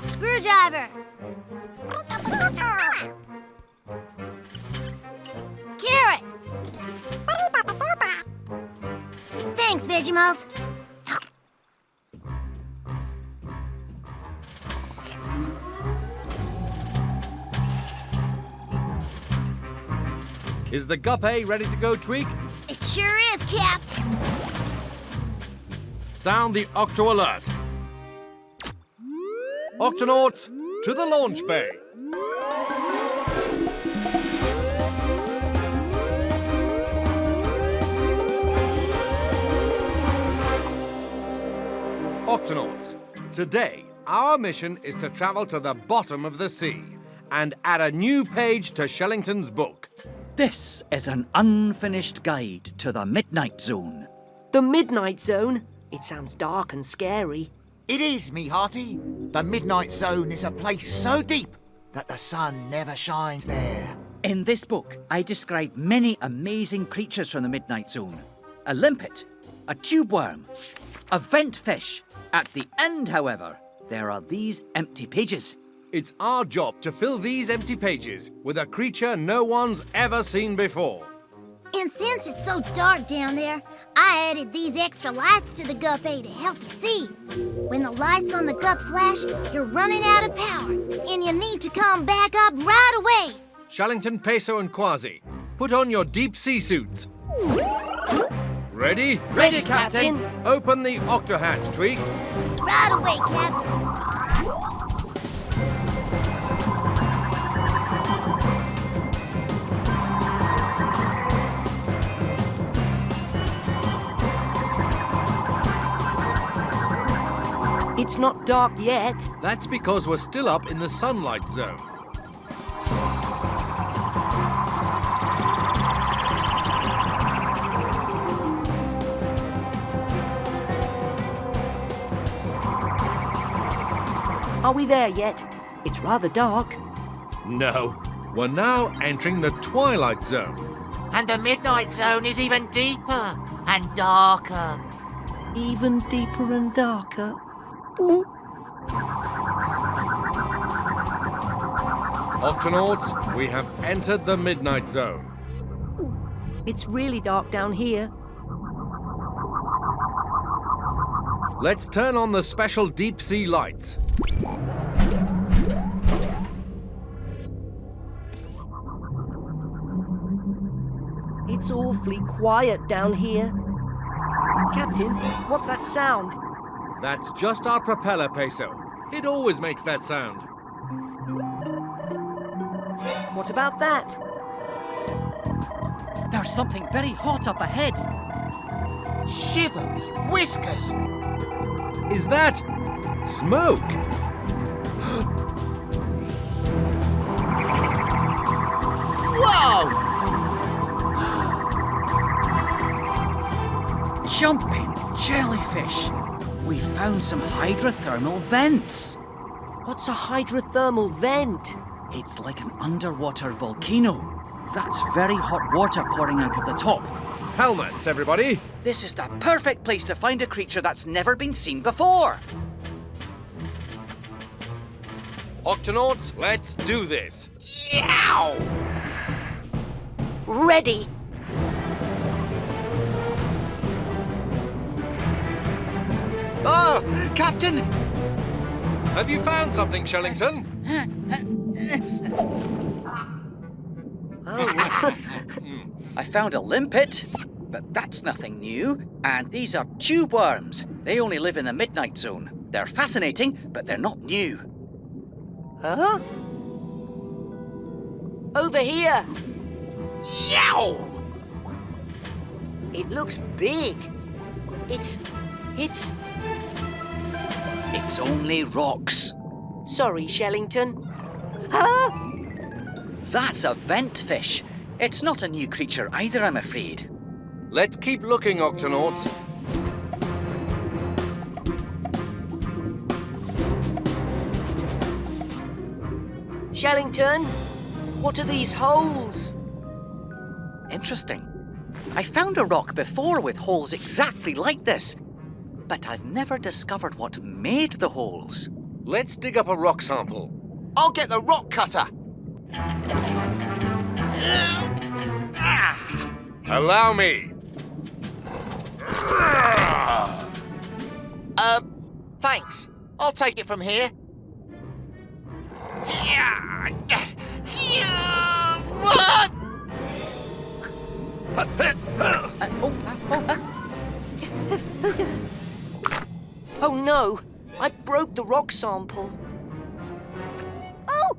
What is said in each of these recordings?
Screwdriver. Carrot. Thanks, Vegimals. Is the Gup-A ready to go, Tweak? It sure is, Cap. Sound the Octo alert. Octonauts, to the launch bay. Octonauts, today our mission is to travel to the bottom of the sea and add a new page to Shellington's book. This is an unfinished guide to the Midnight Zone. The Midnight Zone? It sounds dark and scary. It is, me hearty. The Midnight Zone is a place so deep that the sun never shines there. In this book, I describe many amazing creatures from the Midnight Zone. A limpet, a tube worm, a vent fish. At the end, however, there are these empty pages. It's our job to fill these empty pages with a creature no one's ever seen before. And since it's so dark down there, I added these extra lights to the Gup-A to help you see. When the lights on the Gup flash, you're running out of power, and you need to come back up right away. Shellington, Peso, and Kwazii, put on your deep sea suits. Ready? Ready, Captain. Open the octo hatch, Tweak. Right away, Cap. It's not dark yet. That's because we're still up in the sunlight zone. Are we there yet? It's rather dark. No, we're now entering the twilight zone. And the Midnight Zone is even deeper and darker. Even deeper and darker. Octonauts, we have entered the midnight zone. It's really dark down here. Let's turn on the special deep sea lights. It's awfully quiet down here. Captain, what's that sound? That's just our propeller, Peso. It always makes that sound. What about that? There's something very hot up ahead. Shiver me whiskers! Is that smoke? Whoa! Jumping jellyfish. We found some hydrothermal vents. What's a hydrothermal vent? It's like an underwater volcano. That's very hot water pouring out of the top. Helmets, everybody. This is the perfect place to find a creature that's never been seen before. Octonauts, let's do this. Yow! Ready. Oh, Captain! Have you found something, Shellington? I found a limpet, but that's nothing new. And these are tube worms. They only live in the midnight zone. They're fascinating, but they're not new. Huh? Over here. Yow! It looks big. It's only rocks. Sorry, Shellington. Huh? That's a vent fish. It's not a new creature either, I'm afraid. Let's keep looking, Octonauts. Shellington, what are these holes? Interesting. I found a rock before with holes exactly like this. but I've never discovered what made the holes. Let's dig up a rock sample. I'll get the rock cutter. Allow me. Thanks. I'll take it from here. What? Oh no! I broke the rock sample. Oh!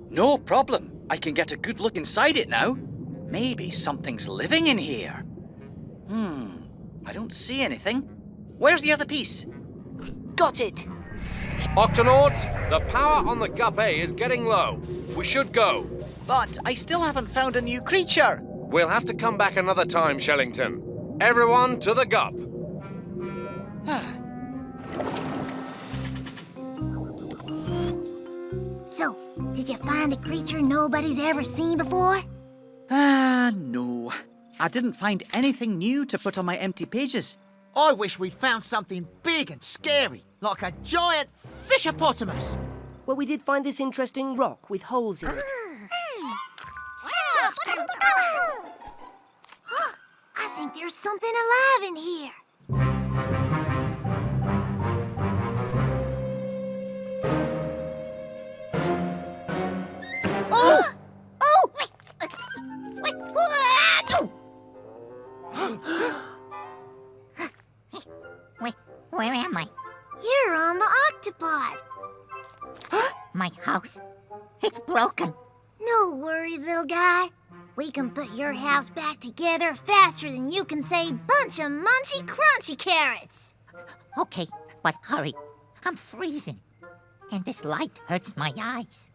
No problem. I can get a good look inside it now. Maybe something's living in here. I don't see anything. Where's the other piece? Got it! Octonauts, the power on the Gup-B is getting low. We should go. But I still haven't found a new creature. We'll have to come back another time, Shellington. Everyone to the Gup. So, did you find a creature nobody's ever seen before? No. I didn't find anything new to put on my empty pages. I wish we'd found something big and scary, like a giant fishopotamus. Well, we did find this interesting rock with holes in it. I think there's something alive in here. Oh! Oh! Wait! Where am I? You're on the Octopod. My house. It's broken. No worries, little guy. We can put your house back together faster than you can say bunch of munchy crunchy carrots. Okay, but hurry. I'm freezing. And this light hurts my eyes.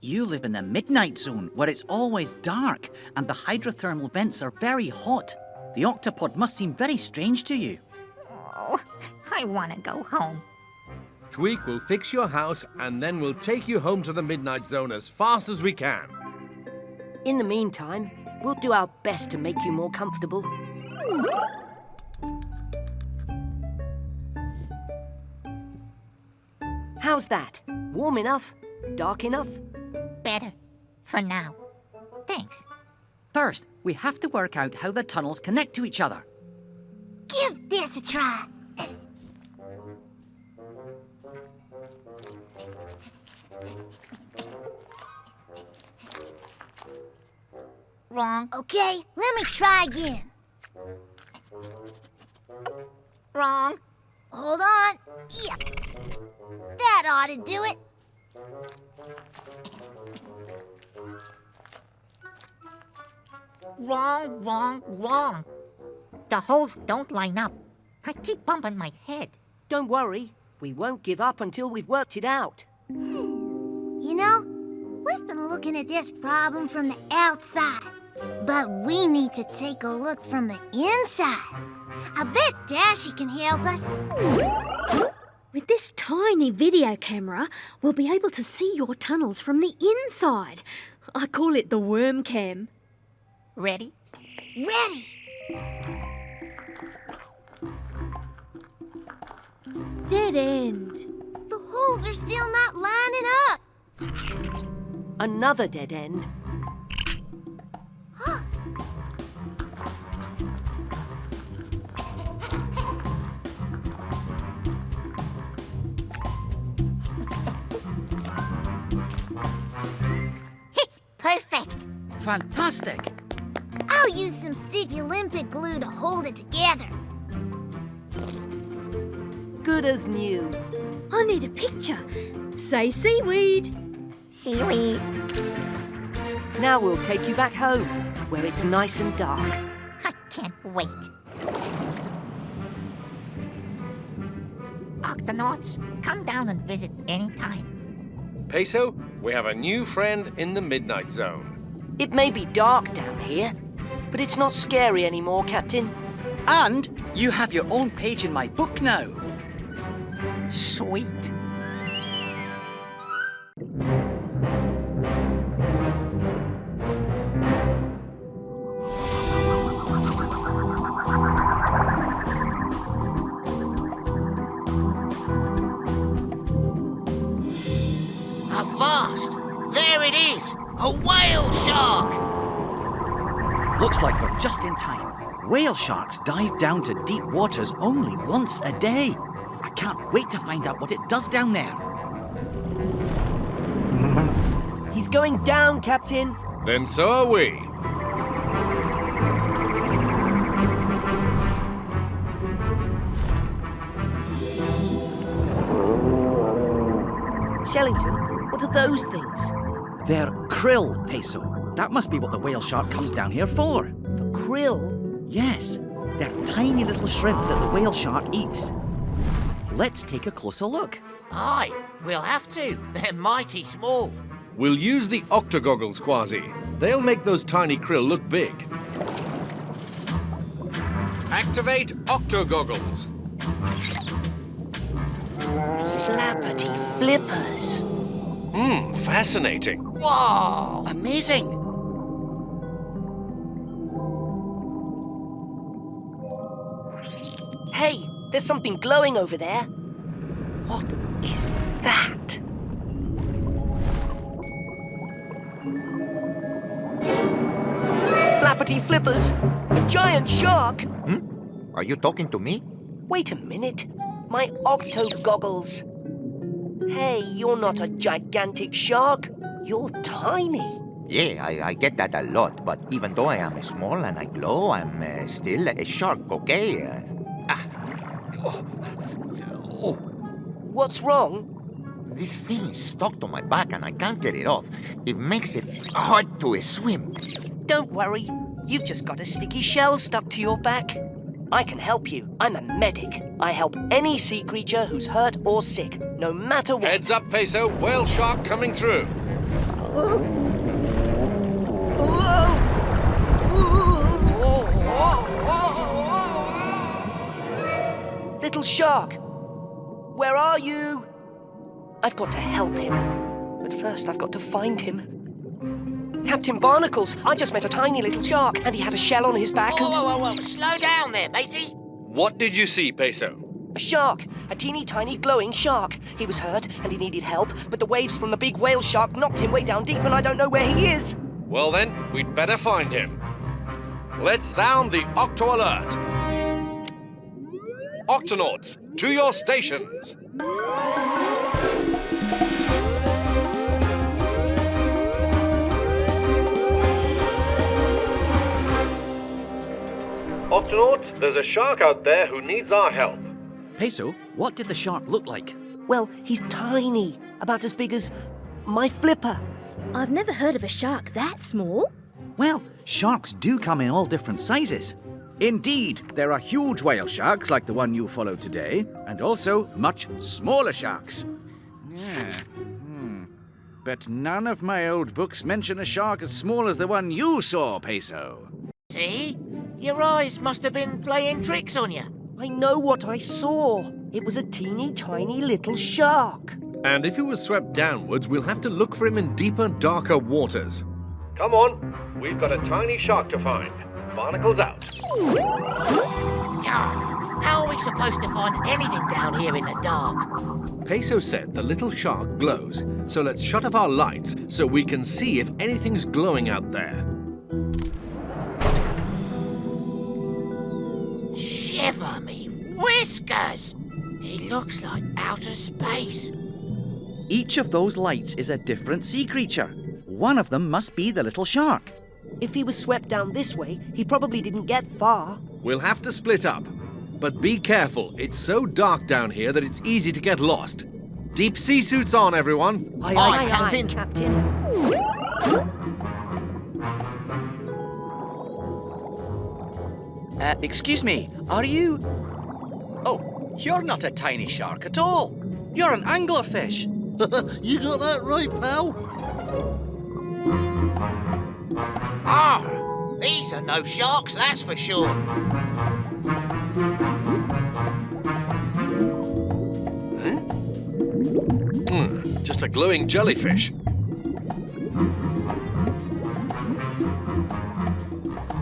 You live in the midnight zone where it's always dark and the hydrothermal vents are very hot. The octopod must seem very strange to you. Oh, I want to go home. Tweak will fix your house and then we'll take you home to the Midnight Zone as fast as we can. In the meantime, we'll do our best to make you more comfortable. How's that? Warm enough? Dark enough? Better. For now. Thanks. First, we have to work out how the tunnels connect to each other. Give this a try. Wrong. Okay, let me try again. Wrong. Hold on. Yep. That ought to do it. Wrong. The holes don't line up. I keep bumping my head. Don't worry. We won't give up until we've worked it out. You know, we've been looking at this problem from the outside, but we need to take a look from the inside. I bet Dashy can help us. With this tiny video camera, we'll be able to see your tunnels from the inside. I call it the worm cam. Ready? Ready! Dead end. The holes are still not lining up. Another dead end. It's perfect. Fantastic! I'll use some sticky limpet glue to hold it together. Good as new. I need a picture. Say seaweed. Seaweed. Now we'll take you back home, where it's nice and dark. I can't wait. Octonauts, come down and visit anytime. Peso, we have a new friend in the Midnight Zone. It may be dark down here, but it's not scary anymore, Captain. And you have your own page in my book now. Sweet. A whale shark! Looks like we're just in time. Whale sharks dive down to deep waters only once a day. I can't wait to find out what it does down there. He's going down, Captain. Then so are we. Shellington, what are those things? They're krill, Peso. That must be what the whale shark comes down here for. For krill? Yes, they're tiny little shrimp that the whale shark eats. Let's take a closer look. Aye, we'll have to. They're mighty small. We'll use the octogoggles, Kwazii. They'll make those tiny krill look big. Activate octogoggles. Flappity flippers. Fascinating. Whoa! Amazing! Hey, there's something glowing over there. What is that? Flappity flippers! A giant shark! Are you talking to me? Wait a minute. My octo goggles. Hey, you're not a gigantic shark. You're tiny. Yeah, I get that a lot, but even though I am small and I glow, I'm still a shark, okay? What's wrong? This thing is stuck to my back and I can't get it off. It makes it hard to swim. Don't worry. You've just got a sticky shell stuck to your back. I can help you. I'm a medic. I help any sea creature who's hurt or sick, no matter what. Heads up, Peso. Whale shark coming through. Little shark, where are you? I've got to help him, but first I've got to find him. Captain Barnacles, I just met a tiny little shark and he had a shell on his back and... Whoa, slow down there, matey. What did you see, Peso? A shark, a teeny tiny glowing shark. He was hurt and he needed help, but the waves from the big whale shark knocked him way down deep and I don't know where he is. Well then, we'd better find him. Let's sound the Octo Alert. Octonauts, to your stations. Octonauts, there's a shark out there who needs our help. Peso, what did the shark look like? Well, he's tiny, about as big as my flipper. I've never heard of a shark that small. Well, sharks do come in all different sizes. Indeed, there are huge whale sharks like the one you followed today, and also much smaller sharks. But none of my old books mention a shark as small as the one you saw, Peso. See? Your eyes must have been playing tricks on you. I know what I saw. It was a teeny tiny little shark. And if he was swept downwards, we'll have to look for him in deeper, darker waters. Come on, we've got a tiny shark to find. Barnacles out. How are we supposed to find anything down here in the dark? Peso said the little shark glows, so let's shut off our lights so we can see if anything's glowing out there. Shiver me whiskers! It looks like outer space. Each of those lights is a different sea creature. One of them must be the little shark. If he was swept down this way, he probably didn't get far. We'll have to split up. But be careful, it's so dark down here that it's easy to get lost. Deep sea suits on, everyone. Aye, Captain. Captain. Excuse me, are you... Oh, you're not a tiny shark at all. You're an anglerfish. You got that right, pal. These are no sharks, that's for sure. Just a glowing jellyfish.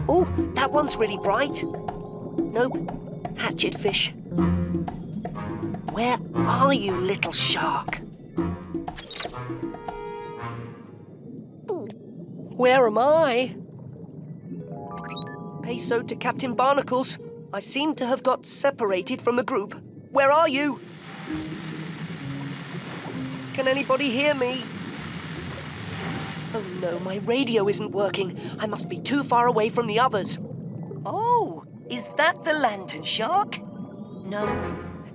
Oh, that one's really bright. Nope, hatchetfish. Where are you, little shark? Where am I? Peso to Captain Barnacles. I seem to have got separated from the group. Where are you? Can anybody hear me? Oh no, my radio isn't working. I must be too far away from the others. Oh, is that the lantern shark? No,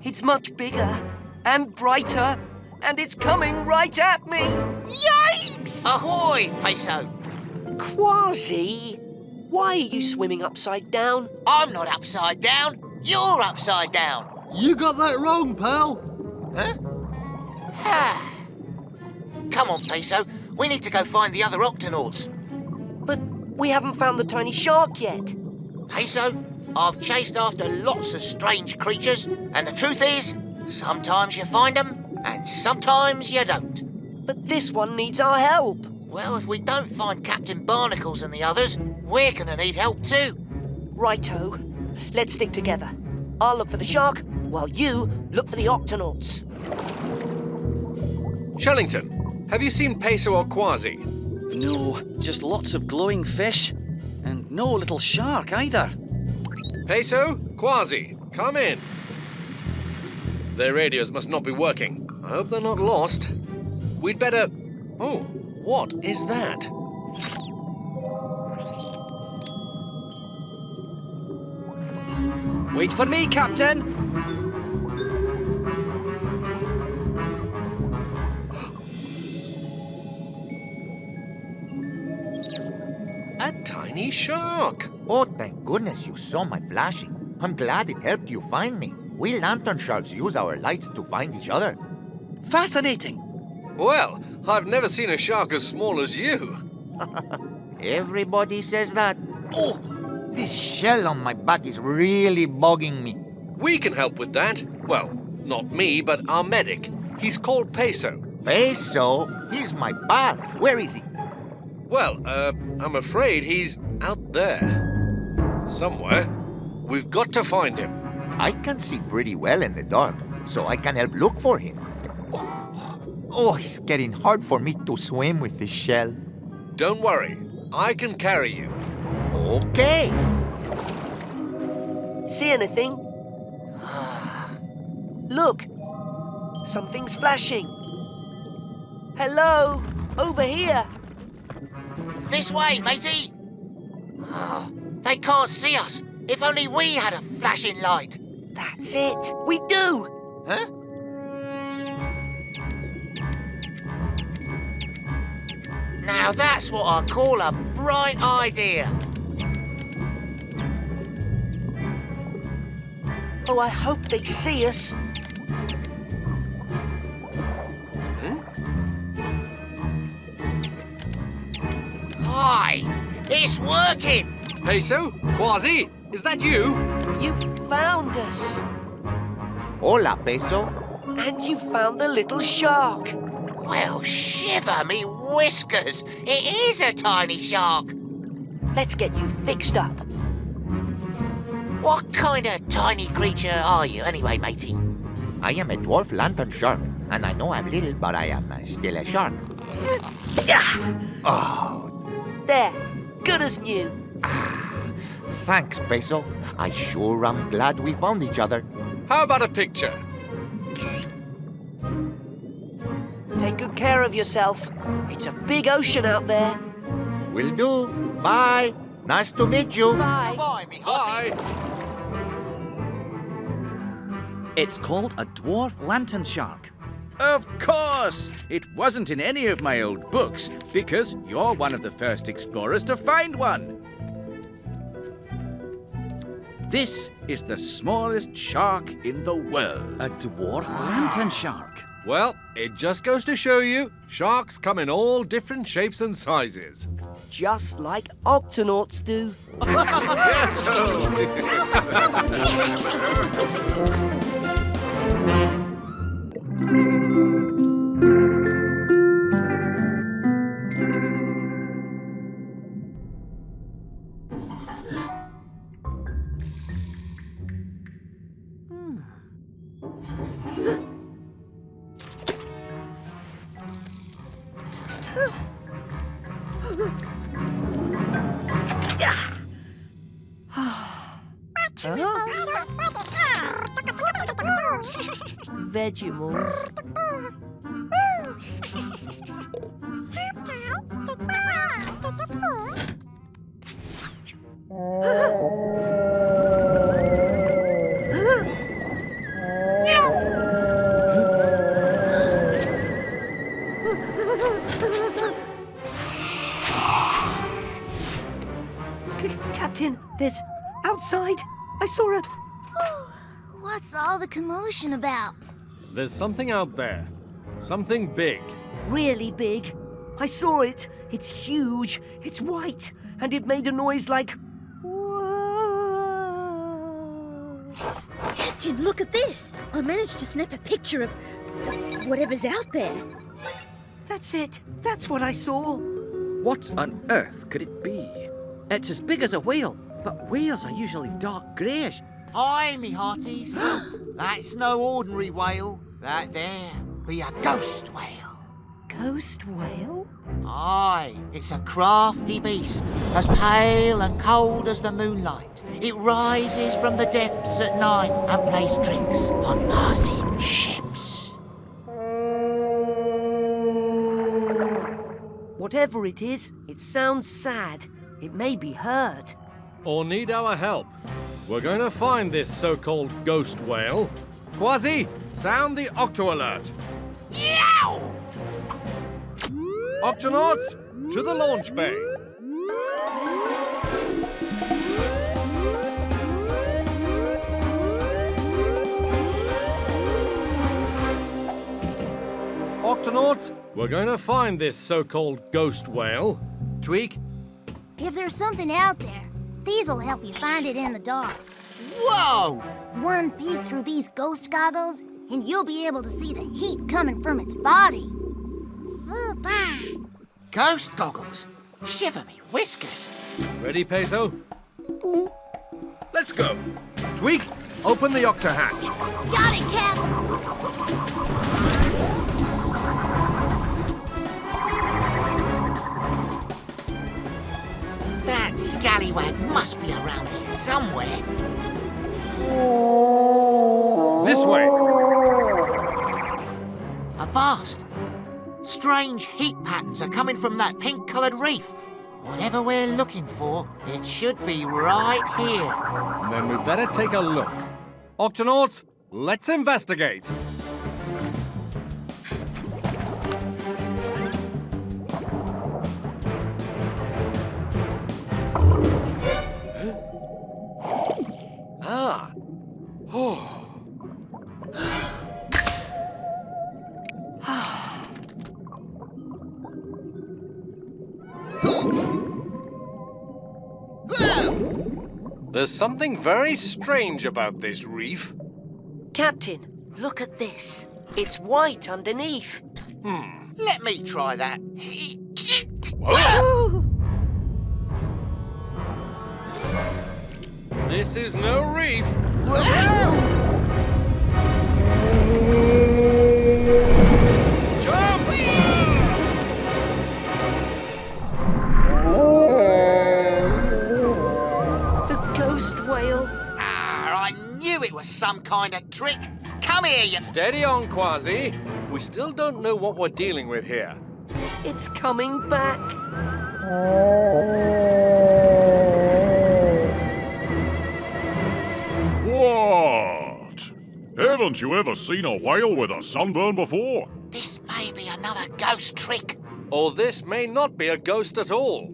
it's much bigger and brighter, and it's coming right at me. Yikes! Ahoy, Peso! Kwazii, why are you swimming upside down? I'm not upside down. You're upside down. You got that wrong, pal. Huh? Come on, Peso. We need to go find the other Octonauts. But we haven't found the tiny shark yet. Peso, I've chased after lots of strange creatures, and the truth is, sometimes you find them, and sometimes you don't. But this one needs our help. Well, if we don't find Captain Barnacles and the others, we're gonna need help too. Righto. Let's stick together. I'll look for the shark, while you look for the Octonauts. Shellington, have you seen Peso or Kwazii? No, just lots of glowing fish. And no little shark either. Peso, Kwazii, come in. Their radios must not be working. I hope they're not lost. We'd better... Oh, what is that? Wait for me, Captain. A tiny shark. Oh, thank goodness you saw my flashing. I'm glad it helped you find me. We lantern sharks use our lights to find each other. Fascinating. Well, I've never seen a shark as small as you. Everybody says that. Oh, this shell on my back is really bugging me. We can help with that. Well, not me, but our medic. He's called Peso. Peso? He's my pal. Where is he? Well, I'm afraid he's out there. Somewhere. We've got to find him. I can see pretty well in the dark, so I can help look for him. Oh, it's getting hard for me to swim with this shell. Don't worry. I can carry you. Okay. See anything? Look! Something's flashing. Hello! Over here! This way, matey. Oh, they can't see us. If only we had a flashing light. That's it! We do! Huh? Now that's what I call a bright idea. Oh, I hope they see us. Hi, it's working. Peso? Kwazii? Is that you? You found us. Hola, Peso. And you found the little shark. Well, shiver me whiskers. It is a tiny shark. Let's get you fixed up. What kind of tiny creature are you anyway, matey? I am a dwarf lantern shark, and I know I'm little, but I am still a shark. Oh, There, good as new. thanks, Peso. I sure am glad we found each other. How about a picture? Take good care of yourself. It's a big ocean out there. Will do. Bye. Nice to meet you. Bye. Bye, me hearty. Bye. It's called a dwarf lantern shark. Of course! It wasn't in any of my old books, because you're one of the first explorers to find one. This is the smallest shark in the world. A dwarf lantern shark. Well, it just goes to show you, sharks come in all different shapes and sizes. Just like Octonauts do. Vegimals. Captain, there's... outside, I saw a... What's all the commotion about? There's something out there. Something big. really big. I saw it. It's huge. It's white. And it made a noise like... Whoa. Captain, look at this. I managed to snap a picture of whatever's out there. That's it. That's what I saw. What on earth could it be? It's as big as a whale, but whales are usually dark greyish. Aye, me hearties. That's no ordinary whale. That there be a ghost whale. Ghost whale? Aye, it's a crafty beast, as pale and cold as the moonlight. It rises from the depths at night and plays tricks on passing ships. Whatever it is, it sounds sad. It may be hurt. Or need our help. We're going to find this so-called ghost whale. Kwazii, sound the Octo alert. Yow! Octonauts, to the launch bay. Octonauts, we're going to find this so-called ghost whale. Tweak, If there's something out there, these'll help you find it in the dark. Whoa! One peek through these ghost goggles, and you'll be able to see the heat coming from its body. Ghost goggles? Shiver me whiskers. ready, Peso? Let's go. Tweak, open the Octo hatch. Got it, Cap! That scallywag must be around here somewhere. This way. Avast! Strange heat patterns are coming from that pink-coloured reef. Whatever we're looking for, it should be right here. Then we better take a look. Octonauts, let's investigate. Ah. Oh. There's something very strange about this reef. Captain, look at this. It's white underneath. Let me try that. This is no reef. Jump! The ghost whale. I knew it was some kind of trick. Come here, you... Steady on, Kwazii. We still don't know what we're dealing with here. It's coming back. What? Haven't you ever seen a whale with a sunburn before? This may be another ghost trick. Or this may not be a ghost at all.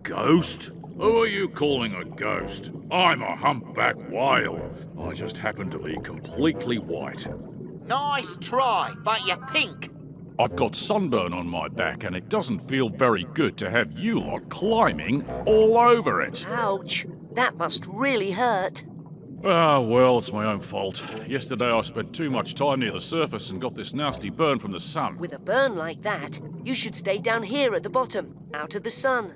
Ghost? Who are you calling a ghost? I'm a humpback whale. I just happen to be completely white. Nice try, but you're pink. I've got sunburn on my back and it doesn't feel very good to have you lot climbing all over it. Ouch. That must really hurt. Ah, well, it's my own fault. Yesterday I spent too much time near the surface and got this nasty burn from the sun. With a burn like that, you should stay down here at the bottom, out of the sun.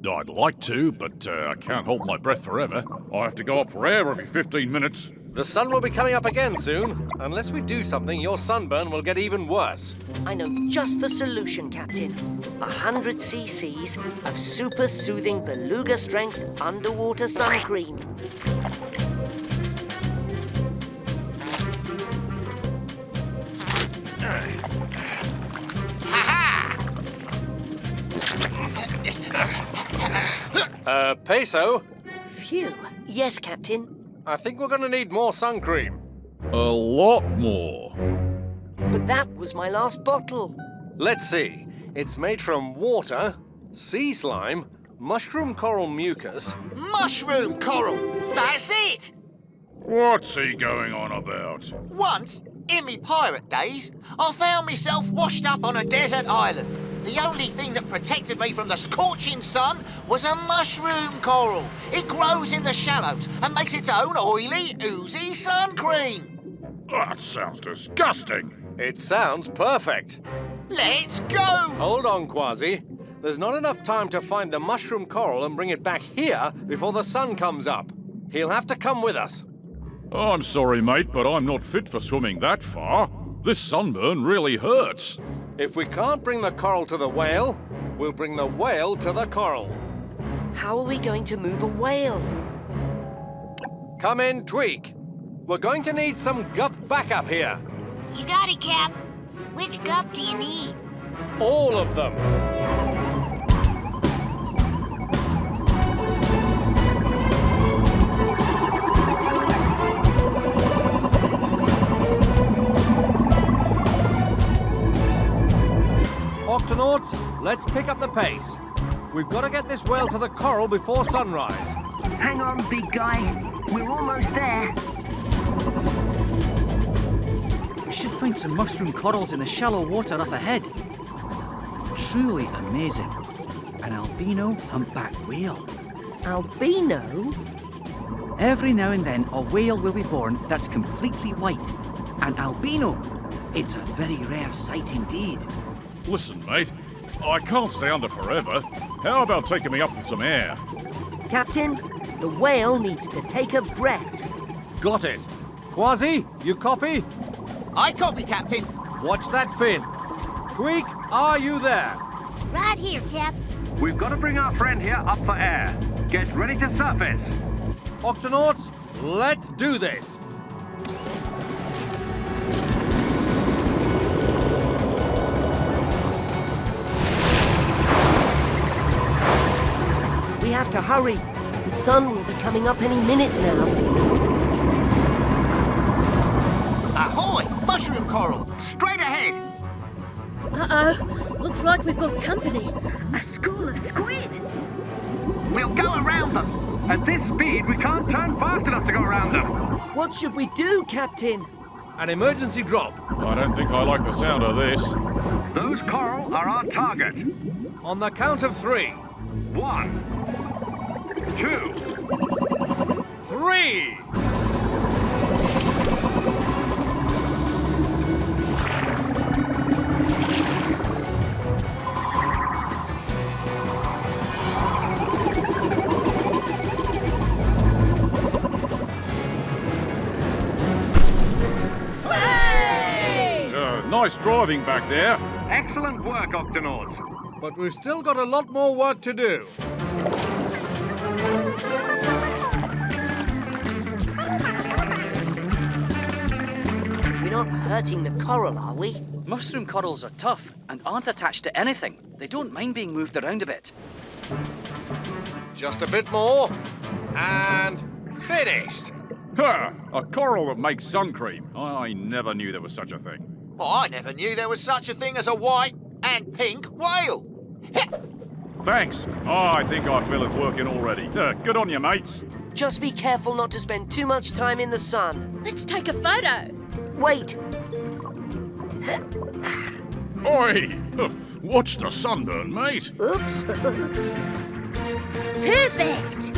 I'd like to, but I can't hold my breath forever. I have to go up for air every 15 minutes. The sun will be coming up again soon. Unless we do something, your sunburn will get even worse. I know just the solution, Captain. 100 cc's of super soothing beluga strength underwater sun cream. Peso, Phew. Yes, Captain. I think we're gonna need more sun cream. A lot more. But that was my last bottle. Let's see. It's made from water, sea slime, mushroom coral mucus. Mushroom coral! That's it! What's he going on about? Once, in me pirate days, I found myself washed up on a desert island. The only thing that protected me from the scorching sun was a mushroom coral. It grows in the shallows and makes its own oily, oozy sun cream. That sounds disgusting. It sounds perfect. Let's go! Hold on, Kwazii. There's not enough time to find the mushroom coral and bring it back here before the sun comes up. He'll have to come with us. I'm sorry, mate, but I'm not fit for swimming that far. This sunburn really hurts. If we can't bring the coral to the whale, we'll bring the whale to the coral. How are we going to move a whale? Come in, Tweak. We're going to need some Gup backup here. You got it, Cap. Which gup do you need? All of them. Octonauts, let's pick up the pace. We've got to get this whale to the coral before sunrise. Hang on, big guy. We're almost there. We should find some mushroom corals in the shallow water up ahead. Truly amazing. An albino humpback whale. Albino? Every now and then, a whale will be born that's completely white. An albino. It's a very rare sight indeed. Listen, mate, I can't stay under forever. How about taking me up for some air? Captain, the whale needs to take a breath. Got it. Kwazii, you copy? I copy, Captain. Watch that fin. Tweak, are you there? Right here, Cap. We've got to bring our friend here up for air. Get ready to surface. Octonauts, let's do this. We have to hurry. The sun will be coming up any minute now. Ahoy! Mushroom coral! Straight ahead! Uh-oh. Looks like we've got company. A school of squid. We'll go around them! At this speed, we can't turn fast enough to go around them. What should we do, Captain? An emergency drop. I don't think I like the sound of this. Those coral are our target. On the count of 3. 1, 2, 3. Nice driving back there. Excellent work, Octonauts. But we've still got a lot more work to do. We're not hurting the coral, are we? Mushroom corals are tough and aren't attached to anything. They don't mind being moved around a bit. Just a bit more. And finished. Ha! A coral that makes sun cream. I never knew there was such a thing. Oh, I never knew there was such a thing as a white and pink whale. Thanks. I think I feel it working already. Good on you, mates. Just be careful not to spend too much time in the sun. Let's take a photo. Wait. Oi! Watch the sunburn, mate. Oops. Perfect.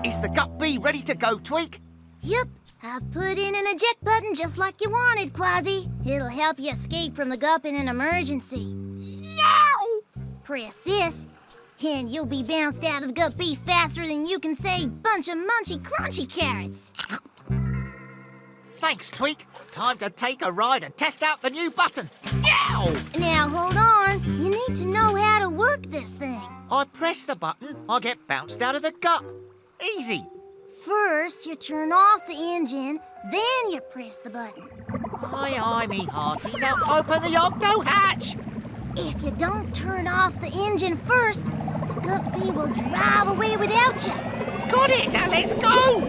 Is the Gup-B ready to go, Tweak? Yep, I've put in an eject button just like you wanted, Kwazii. It'll help you escape from the Gup in an emergency. Yow! Press this, and you'll be bounced out of the Gup-B faster than you can say bunch of munchy crunchy carrots. Thanks, Tweak. Time to take a ride and test out the new button. Yow! Now hold on, you need to know how to work this thing? I press the button, I get bounced out of the gup. Easy. First, you turn off the engine, then you press the button. Aye, me hearty. Now open the octo hatch. If you don't turn off the engine first, the Gup-B will drive away without you. Got it. Now let's go.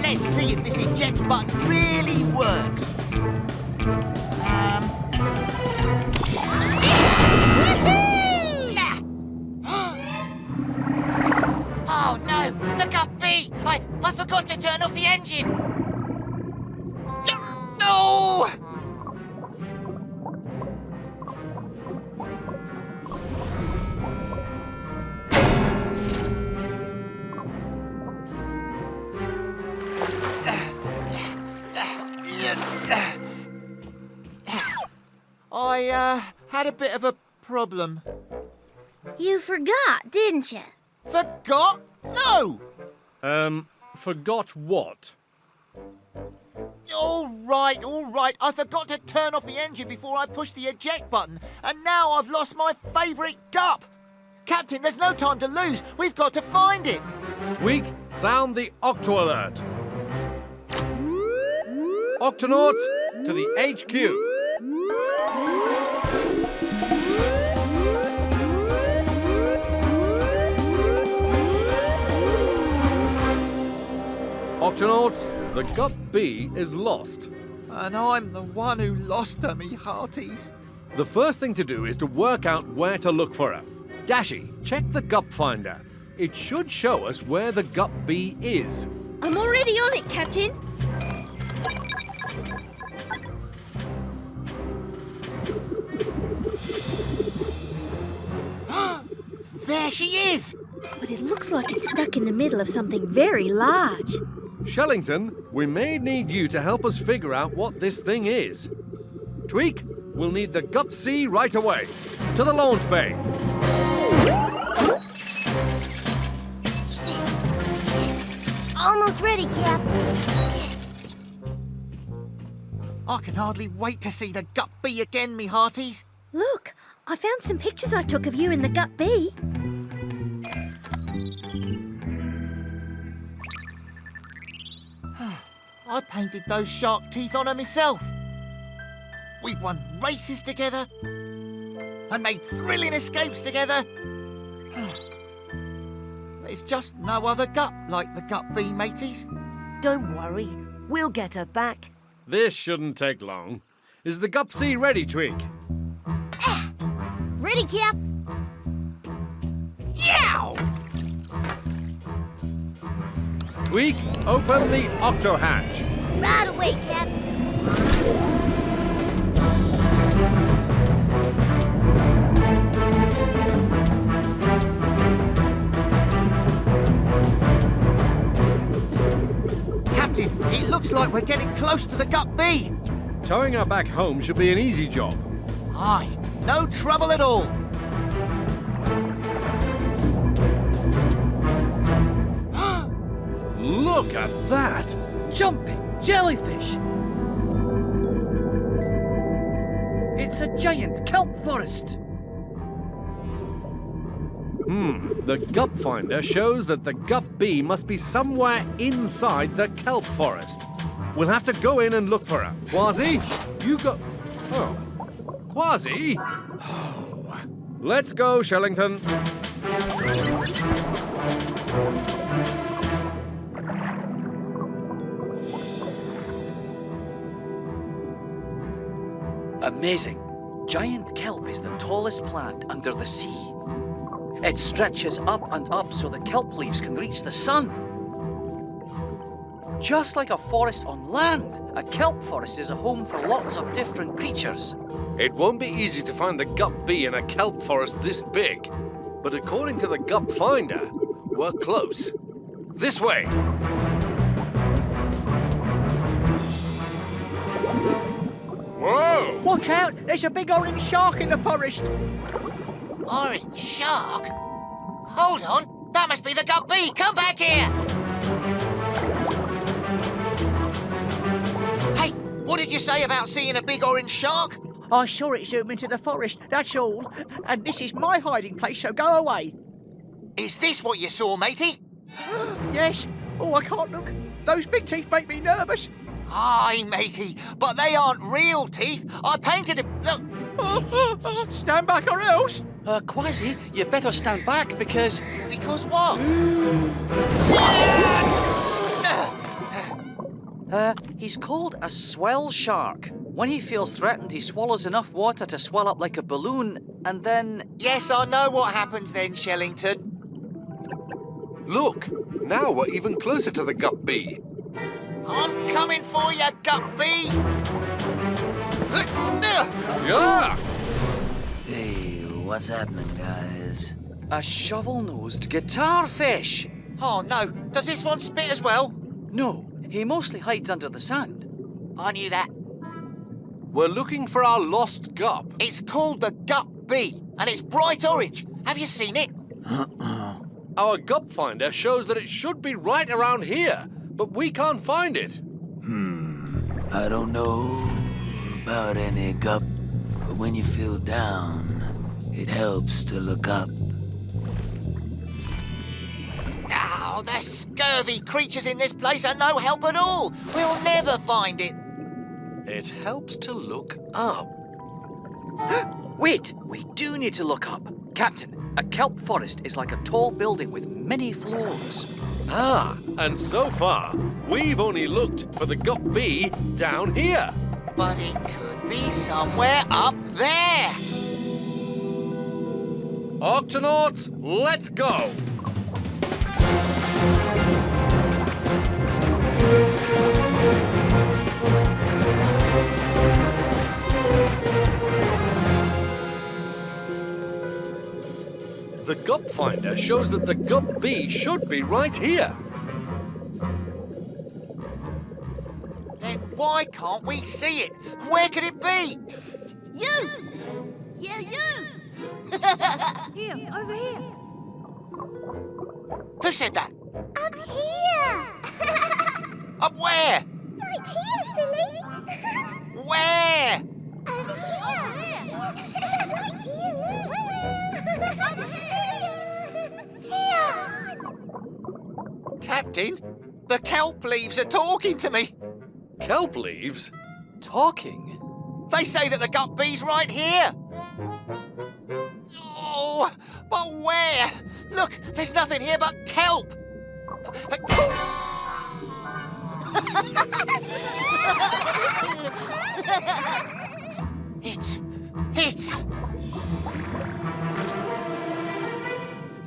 Let's see if this eject button really works. Oh no, the Gup-B! I forgot to turn off the engine. No! I had a bit of a problem. You forgot, didn't you? Forgot? No! Forgot what? All right. I forgot to turn off the engine before I pushed the eject button, and now I've lost my favourite gup. Captain, there's no time to lose. We've got to find it. Tweak, sound the Octo Alert. Octonauts, to the HQ. Octonauts, the Gup-B is lost. And I'm the one who lost her, me hearties. The first thing to do is to work out where to look for her. Dashy, check the Gup Finder. It should show us where the Gup-B is. I'm already on it, Captain. There she is! But it looks like it's stuck in the middle of something very large. Shellington, we may need you to help us figure out what this thing is. Tweak, we'll need the Gup-C right away. To the launch bay. Almost ready, Cap. I can hardly wait to see the Gup-B again, me hearties. Look, I found some pictures I took of you in the Gup-B. I painted those shark teeth on her myself. We've won races together and made thrilling escapes together. There's just no other gup like the Gup-B, mateys. Don't worry, we'll get her back. This shouldn't take long. Is the Gup-C ready, Tweak? Ready, Cap? Yow! Tweak, open the octo hatch. Right away, Cap. Captain, it looks like we're getting close to the Gup-B. Towing her back home should be an easy job. Aye, no trouble at all. Look at that! Jumping jellyfish! It's a giant kelp forest! The Gup Finder shows that the Gup-B must be somewhere inside the kelp forest. We'll have to go in and look for her. Kwazii, you go... Oh. Kwazii? Oh. Let's go, Shellington. Amazing. Giant kelp is the tallest plant under the sea. It stretches up and up so the kelp leaves can reach the sun. Just like a forest on land, a kelp forest is a home for lots of different creatures. It won't be easy to find the Gup-B in a kelp forest this big. But according to the Gup Finder, we're close. This way. Whoa! Watch out! There's a big orange shark in the forest! Orange shark? Hold on, that must be the Gup-B. Come back here. Hey, what did you say about seeing a big orange shark? I saw it zoom into the forest, that's all. And this is my hiding place, so go away. Is this what you saw, matey? Yes. Oh, I can't look. Those big teeth make me nervous. Aye, matey, but they aren't real teeth. I painted them. Look. Stand back or else. Kwazii, you better stand back because... Because what? He's called a swell shark. When he feels threatened, he swallows enough water to swell up like a balloon, and then... Yes, I know what happens then, Shellington. Look, now we're even closer to the Gup-B. I'm coming for you, Gup-B. Yeah! Hey, what's happening, guys? A shovel-nosed guitar fish. Oh, no. Does this one spit as well? No, he mostly hides under the sand. I knew that. We're looking for our lost Gup. It's called the Gup-B, and it's bright orange. Have you seen it? Our Gup finder shows that it should be right around here, but we can't find it. I don't know about any Gup, but when you feel down, it helps to look up. Oh, the scurvy creatures in this place are no help at all. We'll never find it. It helps to look up. Wait, we do need to look up. Captain, a kelp forest is like a tall building with many floors. Ah, and so far, we've only looked for the Gup-B down here. But it could be somewhere up there. Octonauts, let's go! The Gup finder shows that the Gup-B should be right here. Then why can't we see it? Where could it be? You! Yeah, you! Here, over here. Who said that? Up here! Up where? Right here, silly! Where? Over here! Right here, Here! Captain, the kelp leaves are talking to me. Kelp leaves? Talking? They say that the Gup-B's right here. Oh, but where? Look, there's nothing here but kelp. It's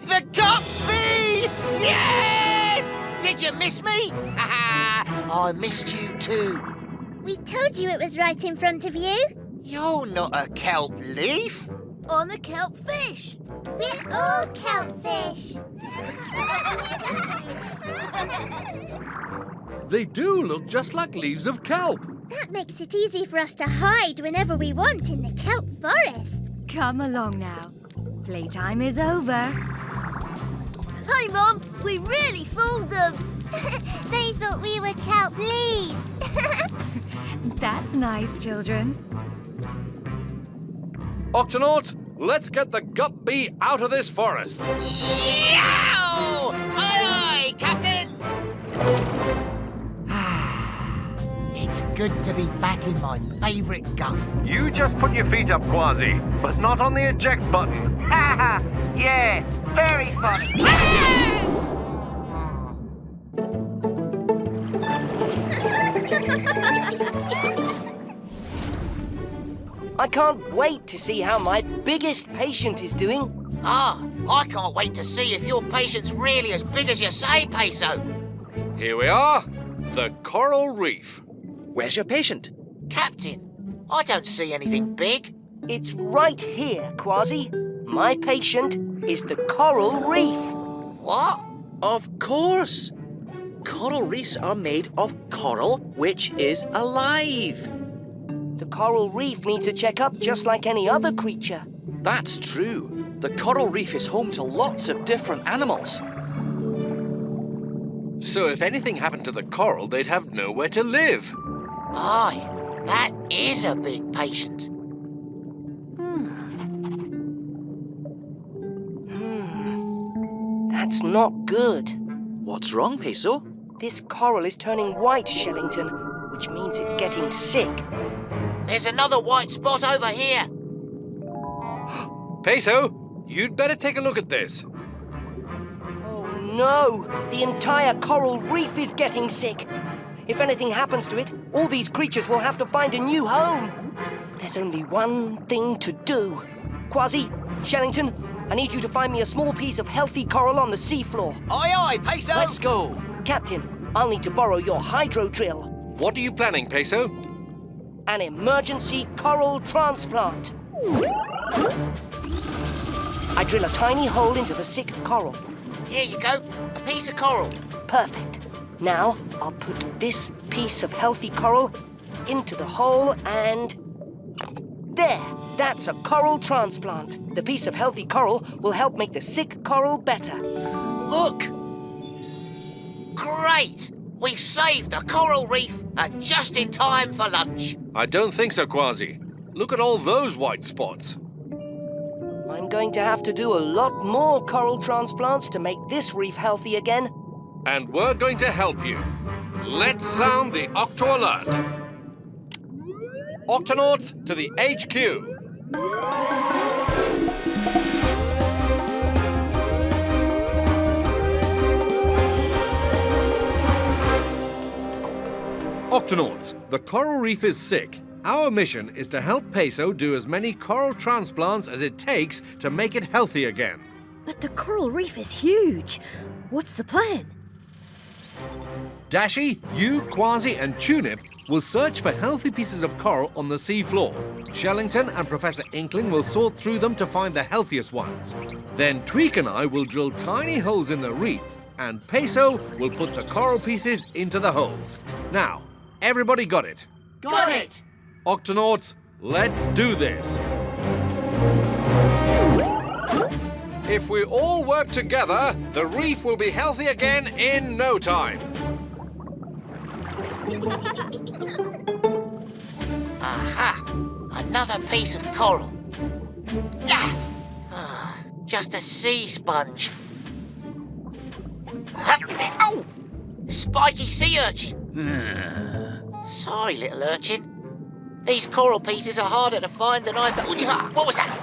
the Gup-B! Yes! Did you miss me? I missed you too. We told you it was right in front of you. You're not a kelp leaf. I'm a kelp fish. We're all kelp fish. They do look just like leaves of kelp. That makes it easy for us to hide whenever we want in the kelp forest. Come along now. Playtime is over. Hi, Mum. We really fooled them. They thought we were kelp leaves. That's nice, children. Octonauts, let's get the Gup-B out of this forest. Yow! Aye, aye, Captain! It's good to be back in my favourite Gup. You just put your feet up, Kwazii, but not on the eject button. Ha ha! Yeah, very funny. I can't wait to see how my biggest patient is doing. Ah, I can't wait to see if your patient's really as big as you say, Peso. Here we are, the coral reef. Where's your patient? Captain, I don't see anything big. It's right here, Kwazii. My patient is the coral reef. What? Of course. Coral reefs are made of coral, which is alive. The coral reef needs a checkup just like any other creature. That's true. The coral reef is home to lots of different animals. So if anything happened to the coral, they'd have nowhere to live. Aye, that is a big patient. That's not good. What's wrong, Peso? This coral is turning white, Shellington, which means it's getting sick. There's another white spot over here. Peso, you'd better take a look at this. Oh no! The entire coral reef is getting sick. If anything happens to it, all these creatures will have to find a new home. There's only one thing to do. Kwazii, Shellington, I need you to find me a small piece of healthy coral on the seafloor. Aye, aye, Peso. Let's go. Captain, I'll need to borrow your hydro drill. What are you planning, Peso? An emergency coral transplant. I drill a tiny hole into the sick coral. Here you go, a piece of coral. Perfect. Now, I'll put this piece of healthy coral into the hole and... There! That's a coral transplant. The piece of healthy coral will help make the sick coral better. Look! Great! We've saved a coral reef and just in time for lunch. I don't think so, Kwazii. Look at all those white spots. I'm going to have to do a lot more coral transplants to make this reef healthy again. And we're going to help you. Let's sound the Octo Alert. Octonauts to the HQ. Octonauts, the coral reef is sick. Our mission is to help Peso do as many coral transplants as it takes to make it healthy again. But the coral reef is huge. What's the plan? Dashi, you, Kwazii and Tunip will search for healthy pieces of coral on the seafloor. Shellington and Professor Inkling will sort through them to find the healthiest ones. Then Tweak and I will drill tiny holes in the reef, and Peso will put the coral pieces into the holes. Now, everybody got it? Got it! Octonauts, let's do this. If we all work together, the reef will be healthy again in no time. Aha! Another piece of coral. Ah, just a sea sponge. Oh! Spiky sea urchin. Sorry, little urchin. These coral pieces are harder to find than I thought. What was that?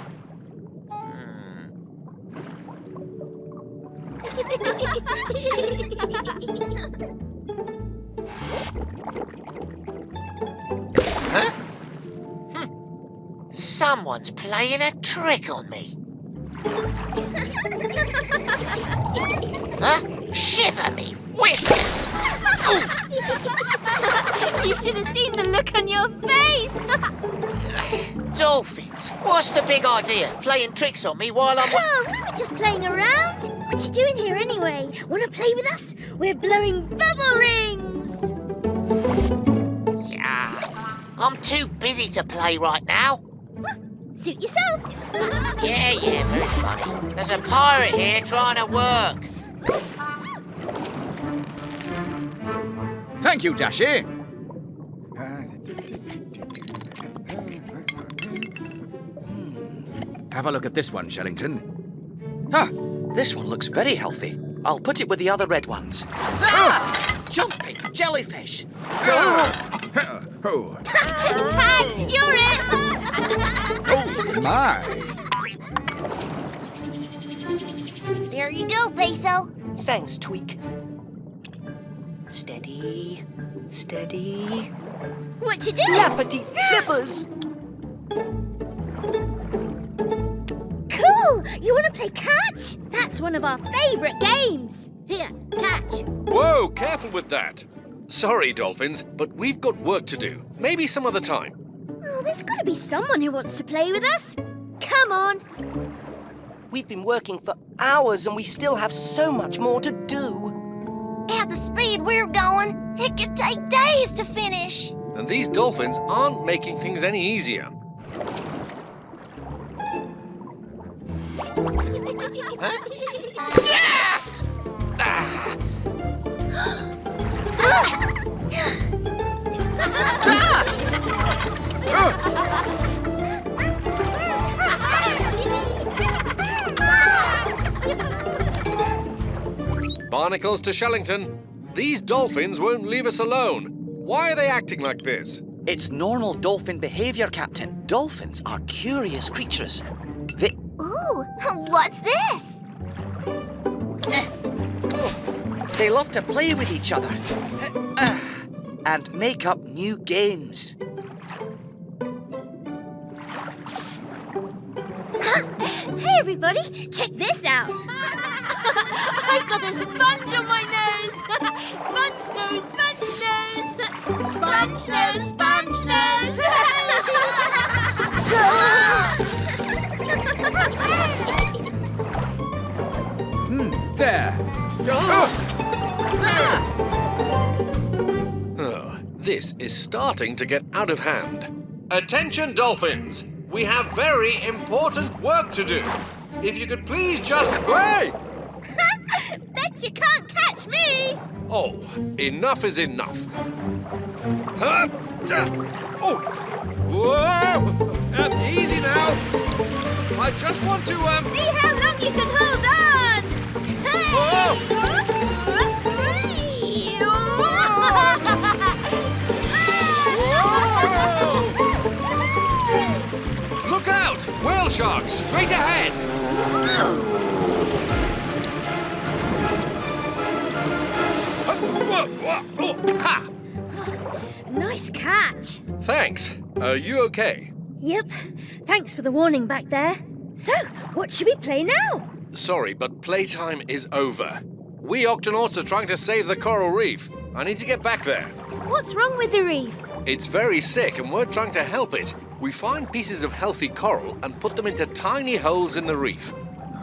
Huh? Someone's playing a trick on me. Huh? Shiver me whiskers! You should have seen the look on your face. Dolphins, what's the big idea? Playing tricks on me while I'm... Oh, we were just playing around. What you doing here anyway? Want to play with us? We're blowing bubble rings. Yeah, I'm too busy to play right now. Suit yourself. Yeah, very funny. There's a pirate here trying to work. Thank you, Dashi. Have a look at this one, Shellington. Ah, this one looks very healthy. I'll put it with the other red ones. Ah! Jumping jellyfish. Oh, Tag, you're it. oh my. There you go, Peso. Thanks, Tweak. Steady, steady. What you doing? Lappity flippers! Cool! You want to play catch? That's one of our favourite games. Here, catch. Whoa, careful with that. Sorry, Dolphins, but we've got work to do. Maybe some other time. Oh, there's got to be someone who wants to play with us. Come on. We've been working for hours and we still have so much more to do. At the speed we're going, it could take days to finish. And these dolphins aren't making things any easier. Barnacles to Shellington. These dolphins won't leave us alone. Why are they acting like this? It's normal dolphin behavior, Captain. Dolphins are curious creatures. Ooh, what's this? They love to play with each other and make up new games. Hey, everybody, check this out. I've got a sponge on my nose. Sponge nose, sponge nose. Sponge nose, sponge nose. There. Oh, this is starting to get out of hand. Attention, dolphins. We have very important work to do. If you could please just... Hey! Bet you can't catch me. Oh, enough is enough. Oh! Whoa! Easy now. I just want to, See how long you can hold on. Hey! Look out! Whale shark, straight ahead! Ha! Nice catch. Thanks. Are you okay? Yep. Thanks for the warning back there. So, what should we play now? Sorry, but playtime is over. We Octonauts are trying to save the coral reef. I need to get back there. What's wrong with the reef? It's very sick and we're trying to help it. We find pieces of healthy coral and put them into tiny holes in the reef.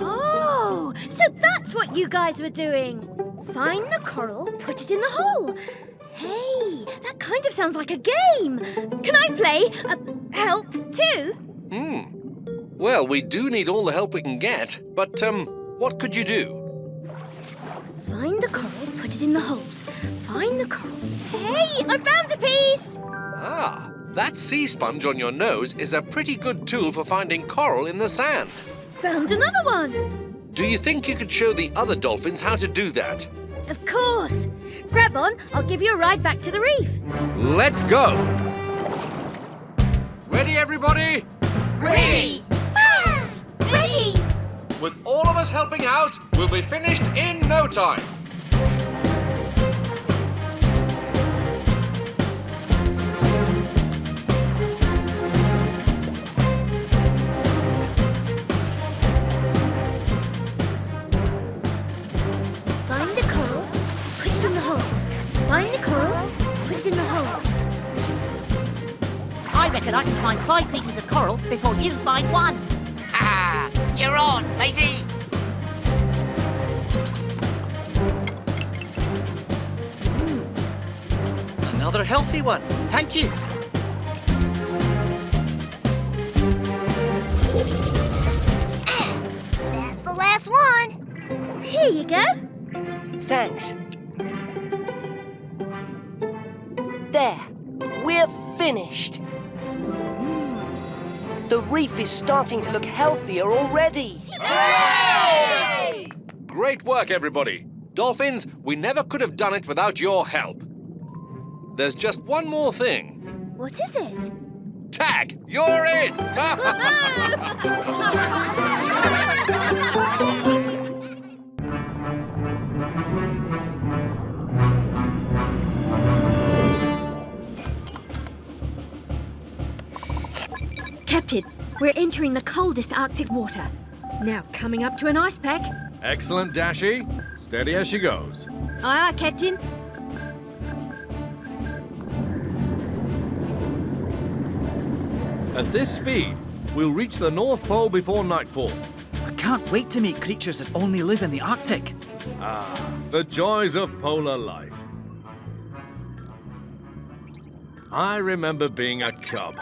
Oh, so that's what you guys were doing. Find the coral, put it in the hole. Hey, that kind of sounds like a game. Can I play help too? Well, we do need all the help we can get, but, what could you do? Find the coral, put it in the holes. Find the coral. Hey, I found a piece! Ah, that sea sponge on your nose is a pretty good tool for finding coral in the sand. Found another one. Do you think you could show the other dolphins how to do that? Of course. Grab on, I'll give you a ride back to the reef. Let's go! Ready, everybody? Ready! Ready! With all of us helping out, we'll be finished in no time. Find the coral, put it in the holes. Find the coral, put it in the holes. I reckon I can find 5 pieces of coral before you find one. Ah, you're on, matey. Another healthy one. Thank you. That's the last one. Here you go. Thanks. There. We're finished. The reef is starting to look healthier already. Hooray! Great work, everybody. Dolphins, we never could have done it without your help. There's just one more thing. What is it? Tag, you're in! Captain, we're entering the coldest Arctic water. Now coming up to an ice pack. Excellent, Dashy. Steady as she goes. Aye, aye, Captain. At this speed, we'll reach the North Pole before nightfall. I can't wait to meet creatures that only live in the Arctic. Ah, the joys of polar life. I remember being a cub,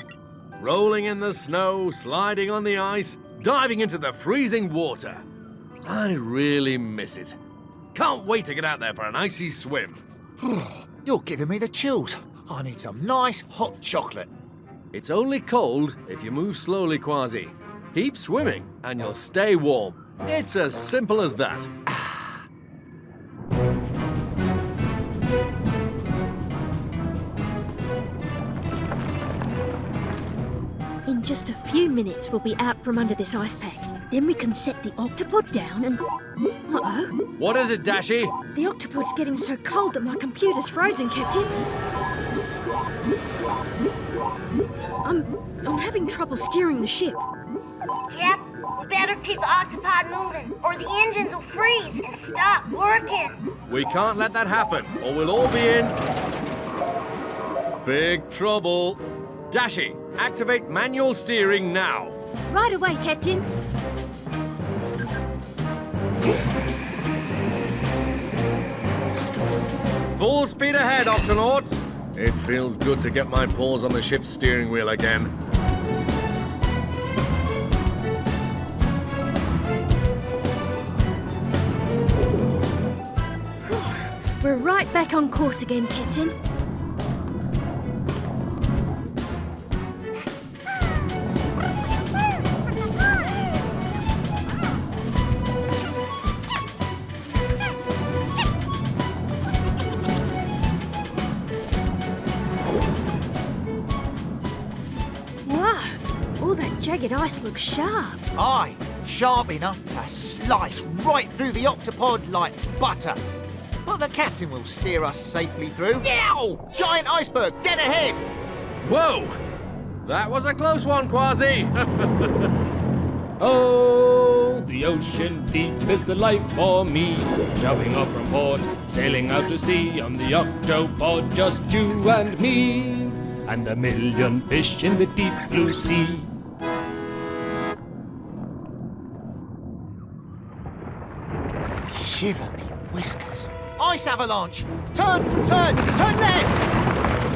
rolling in the snow, sliding on the ice, diving into the freezing water. I really miss it. Can't wait to get out there for an icy swim. You're giving me the chills. I need some nice hot chocolate. It's only cold if you move slowly, Kwazii. Keep swimming and you'll stay warm. It's as simple as that. In just a few minutes, we'll be out from under this ice pack. Then we can set the Octopod down and... Uh-oh. What is it, Dashi? The Octopod's getting so cold that my computer's frozen, Captain. I'm having trouble steering the ship. Cap, we better keep the Octopod moving, or the engines will freeze and stop working. We can't let that happen, or we'll all be in... big trouble. Dashi, activate manual steering now. Right away, Captain. Full speed ahead, Octonauts. It feels good to get my paws on the ship's steering wheel again. We're right back on course again, Captain. Jagged ice looks sharp. Aye, sharp enough to slice right through the Octopod like butter. But the captain will steer us safely through. Now! Giant iceberg, dead ahead! Whoa! That was a close one, Kwazii! Oh, the ocean deep is the life for me. Shoving off from port, sailing out to sea on the Octopod, just you and me. And a million fish in the deep blue sea. Shiver me whiskers. Ice avalanche! Turn left!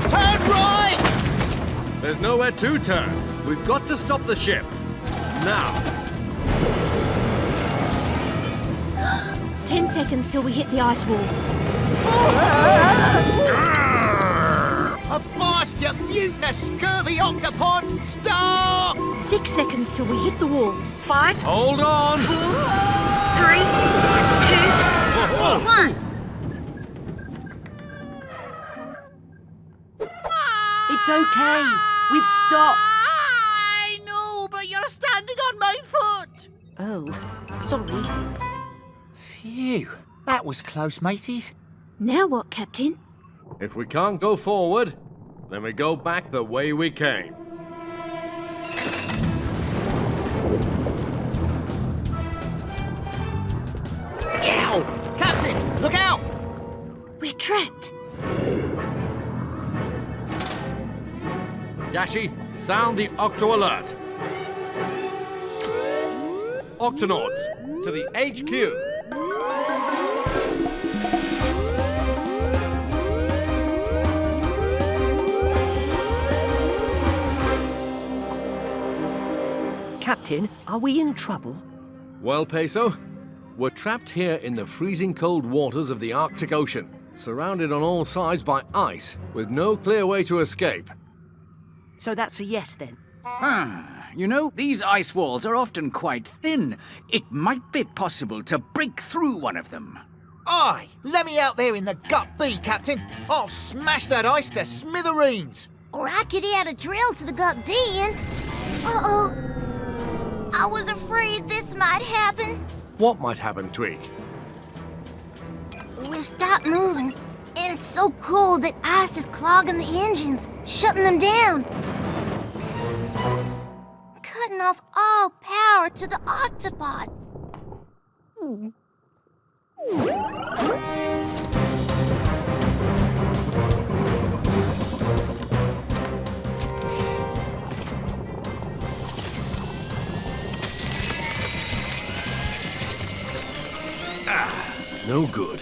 Turn right! There's nowhere to turn. We've got to stop the ship. Now. 10 seconds till we hit the ice wall. Avast, you mutinous, scurvy Octopod! Stop! 6 seconds till we hit the wall. 5. Hold on! 4, 3, 2, 1. It's okay. We've stopped. I know, but you're standing on my foot! Oh, sorry. Phew, that was close, mateys. Now what, Captain? If we can't go forward, then we go back the way we came. Yow! Captain, look out! We're trapped. Dashi, sound the Octo alert. Octonauts, to the HQ. Captain, are we in trouble? Well, Peso, we're trapped here in the freezing cold waters of the Arctic Ocean, surrounded on all sides by ice, with no clear way to escape. So that's a yes, then? You know, these ice walls are often quite thin. It might be possible to break through one of them. Aye, let me out there in the Gup-B, Captain. I'll smash that ice to smithereens. Or I could add a drill to the Gup-D and... Uh-oh. I was afraid this might happen. What might happen, Tweak? We've stopped moving, and it's so cold that ice is clogging the engines, shutting them down. Cutting off all power to the Octopod. No good.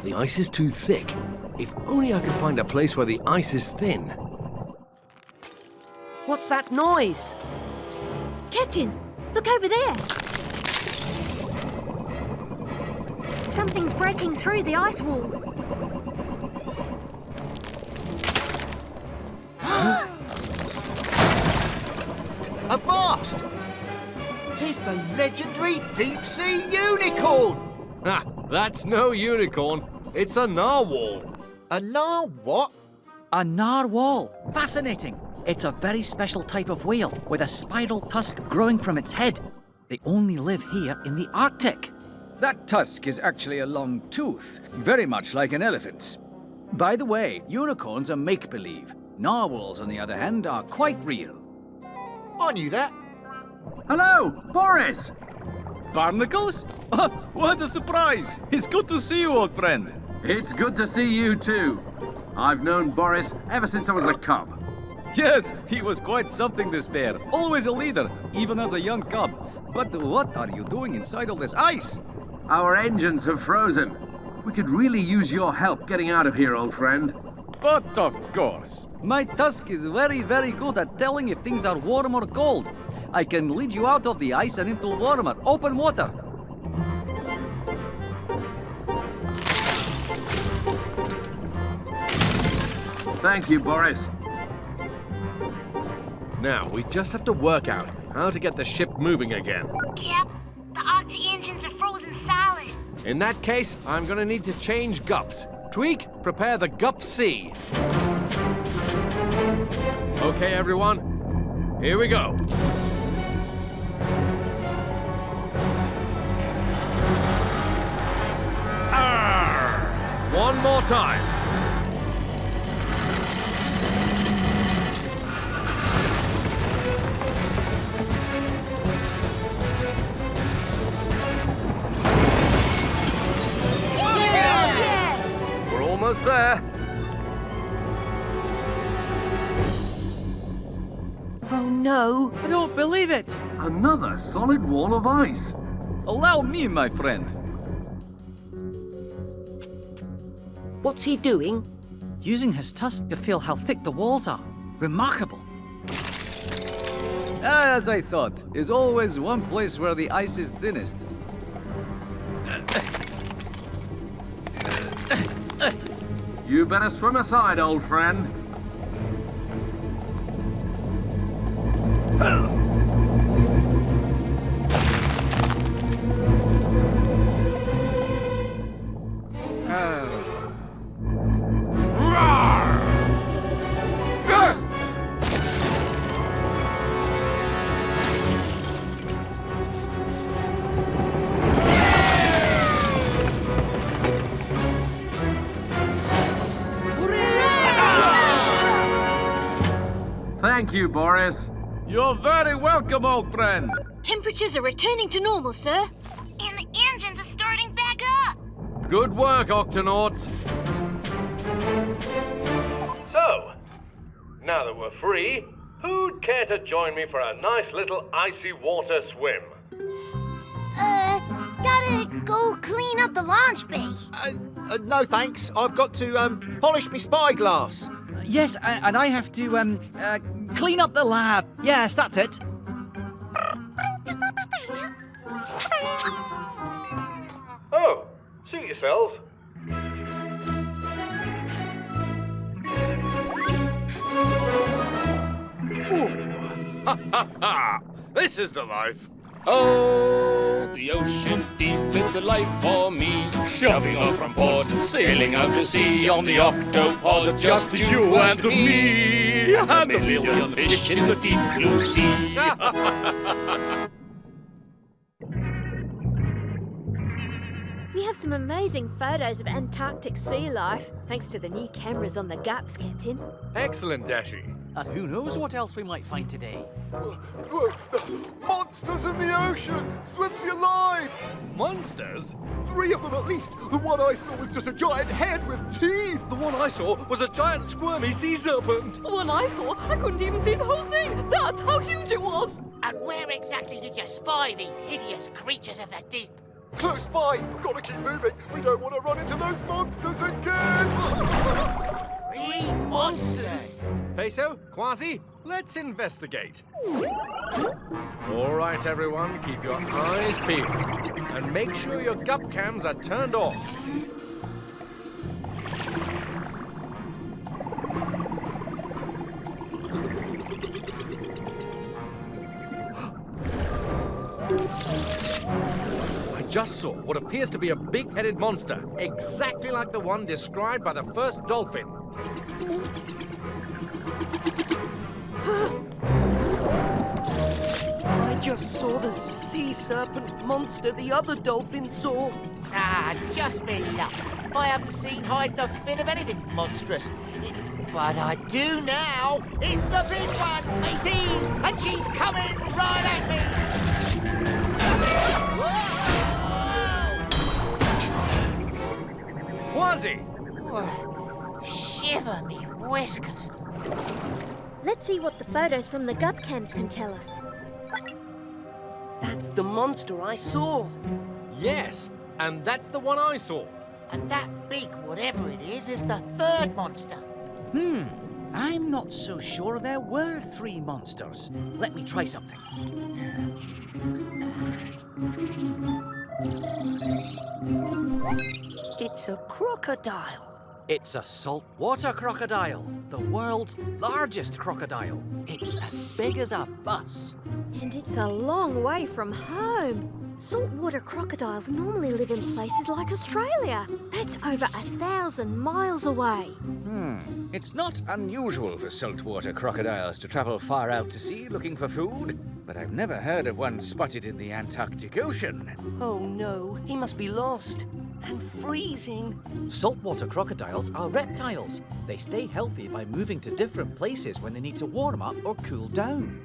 The ice is too thick. If only I could find a place where the ice is thin. What's that noise? Captain, Look over there. Something's breaking through the ice wall. A blast! 'Tis the legendary deep-sea unicorn! Ha! That's no unicorn. It's a narwhal. A what? A narwhal. Fascinating. It's a very special type of whale with a spiral tusk growing from its head. They only live here in the Arctic. That tusk is actually a long tooth, very much like an elephant's. By the way, unicorns are make-believe. Narwhals, on the other hand, are quite real. I knew that. Hello, Boris! Barnacles? What a surprise! It's good to see you, old friend. It's good to see you too. I've known Boris ever since I was a cub. Yes, he was quite something, this bear. Always a leader, even as a young cub. But what are you doing inside all this ice? Our engines have frozen. We could really use your help getting out of here, old friend. But of course. My tusk is very, very good at telling if things are warm or cold. I can lead you out of the ice and into warmer, open water. Thank you, Boris. Now, we just have to work out how to get the ship moving again. Cap, the Octa engines are frozen solid. In that case, I'm gonna need to change gups. Tweak, prepare the Gup-C. Okay, everyone, here we go. Arr! One more time. We're almost there. Oh no! I don't believe it. Another solid wall of ice. Allow me, my friend. What's he doing? Using his tusk to feel how thick the walls are. Remarkable. As I thought, is always one place where the ice is thinnest. You better swim aside, old friend. Thank you, Boris. You're very welcome, old friend. Temperatures are returning to normal, sir. And the engines are starting back up. Good work, Octonauts. So, now that we're free, who'd care to join me for a nice little icy water swim? Gotta go clean up the launch bay. No thanks. I've got to polish my spyglass. Yes, and I have to clean up the lab. Yes, that's it. Oh, suit yourselves. Ha ha ha! This is the life. Oh, the ocean deep is the life for me. Shoving off from port, sailing out to sea on the Octopod, just you and me, and a million fish in the deep blue sea. We have some amazing photos of Antarctic sea life, thanks to the new cameras on the Gups, Captain. Excellent, Dashi. And who knows what else we might find today. Monsters in the ocean! Swim for your lives! Monsters? 3 of them at least! The one I saw was just a giant head with teeth! The one I saw was a giant squirmy sea serpent. The one I saw, I couldn't even see the whole thing. That's how huge it was. And where exactly did you spy these hideous creatures of the deep? Close by! Gotta keep moving! We don't want to run into those monsters again! 3 monsters! Peso, Kwazii, Let's investigate. All right, everyone, keep your eyes peeled. And make sure your Gup cams are turned off. I just saw what appears to be a big-headed monster, exactly like the one described by the first dolphin. I just saw the sea serpent monster the other dolphin saw. Ah, just me luck. I haven't seen hide nor fin of anything monstrous. But I do now. It's the big one, mateys, and she's coming right at me. Kwazii! Shiver me whiskers. Let's see what the photos from the Gup cams can tell us. That's the monster I saw. Yes, and that's the one I saw. And that big whatever it is the third monster. I'm not so sure there were 3 monsters. Let me try something. It's a crocodile. It's a saltwater crocodile, the world's largest crocodile. It's as big as a bus. And it's a long way from home. Saltwater crocodiles normally live in places like Australia. That's over 1,000 miles away. It's not unusual for saltwater crocodiles to travel far out to sea looking for food, but I've never heard of one spotted in the Antarctic Ocean. Oh no, he must be lost. And freezing. Saltwater crocodiles are reptiles. They stay healthy by moving to different places when they need to warm up or cool down.